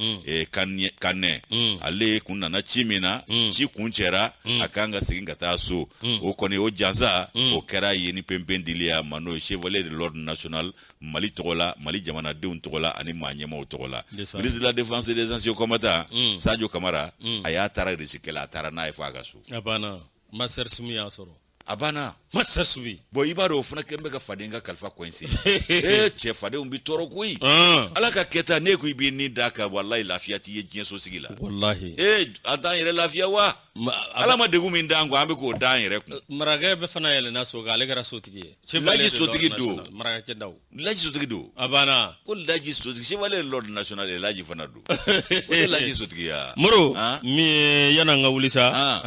Kane ale kun nana ci min na ci kun cɛra a kan ka segin ka taa so o kɔni o jansa o kɛra ye ni pempen diliya ma n'o ye chevalier de l'ordre national Mali tɔgɔ la Mali jamanadenw tɔgɔ la ani maa ɲɛmaaw tɔgɔ la ministre de la défense et des anciens combattants Sadio Kamara a y'a taara risikɛla a taara n'a ye fɔ a ka so a banna Master Sumi y'a sɔrɔ a banna Master Sumi bon i b'a dɔn o fana kɛlen bɛ ka faden ka kalifa coincé cɛ fadenw bi tɔɔrɔ koyi ala ka kɛta ne ko i b'i ni da kan wallahi lafiya t'i ye diɲɛ so sigi la wallahi an t'an yɛrɛ lafiya wa ala ma degun min d'an kun an bɛ k'o d'an yɛrɛ kun marakɛ bɛ fana yɛlɛnna so kan ale kɛra sotigi ye laji sotigi don marakɛ daw laji sotigi don a banna ko laji sotigi chevalier de l'ordre national laji fana don o tɛ laji sotigi ya Moro min yan'an ka wuli sa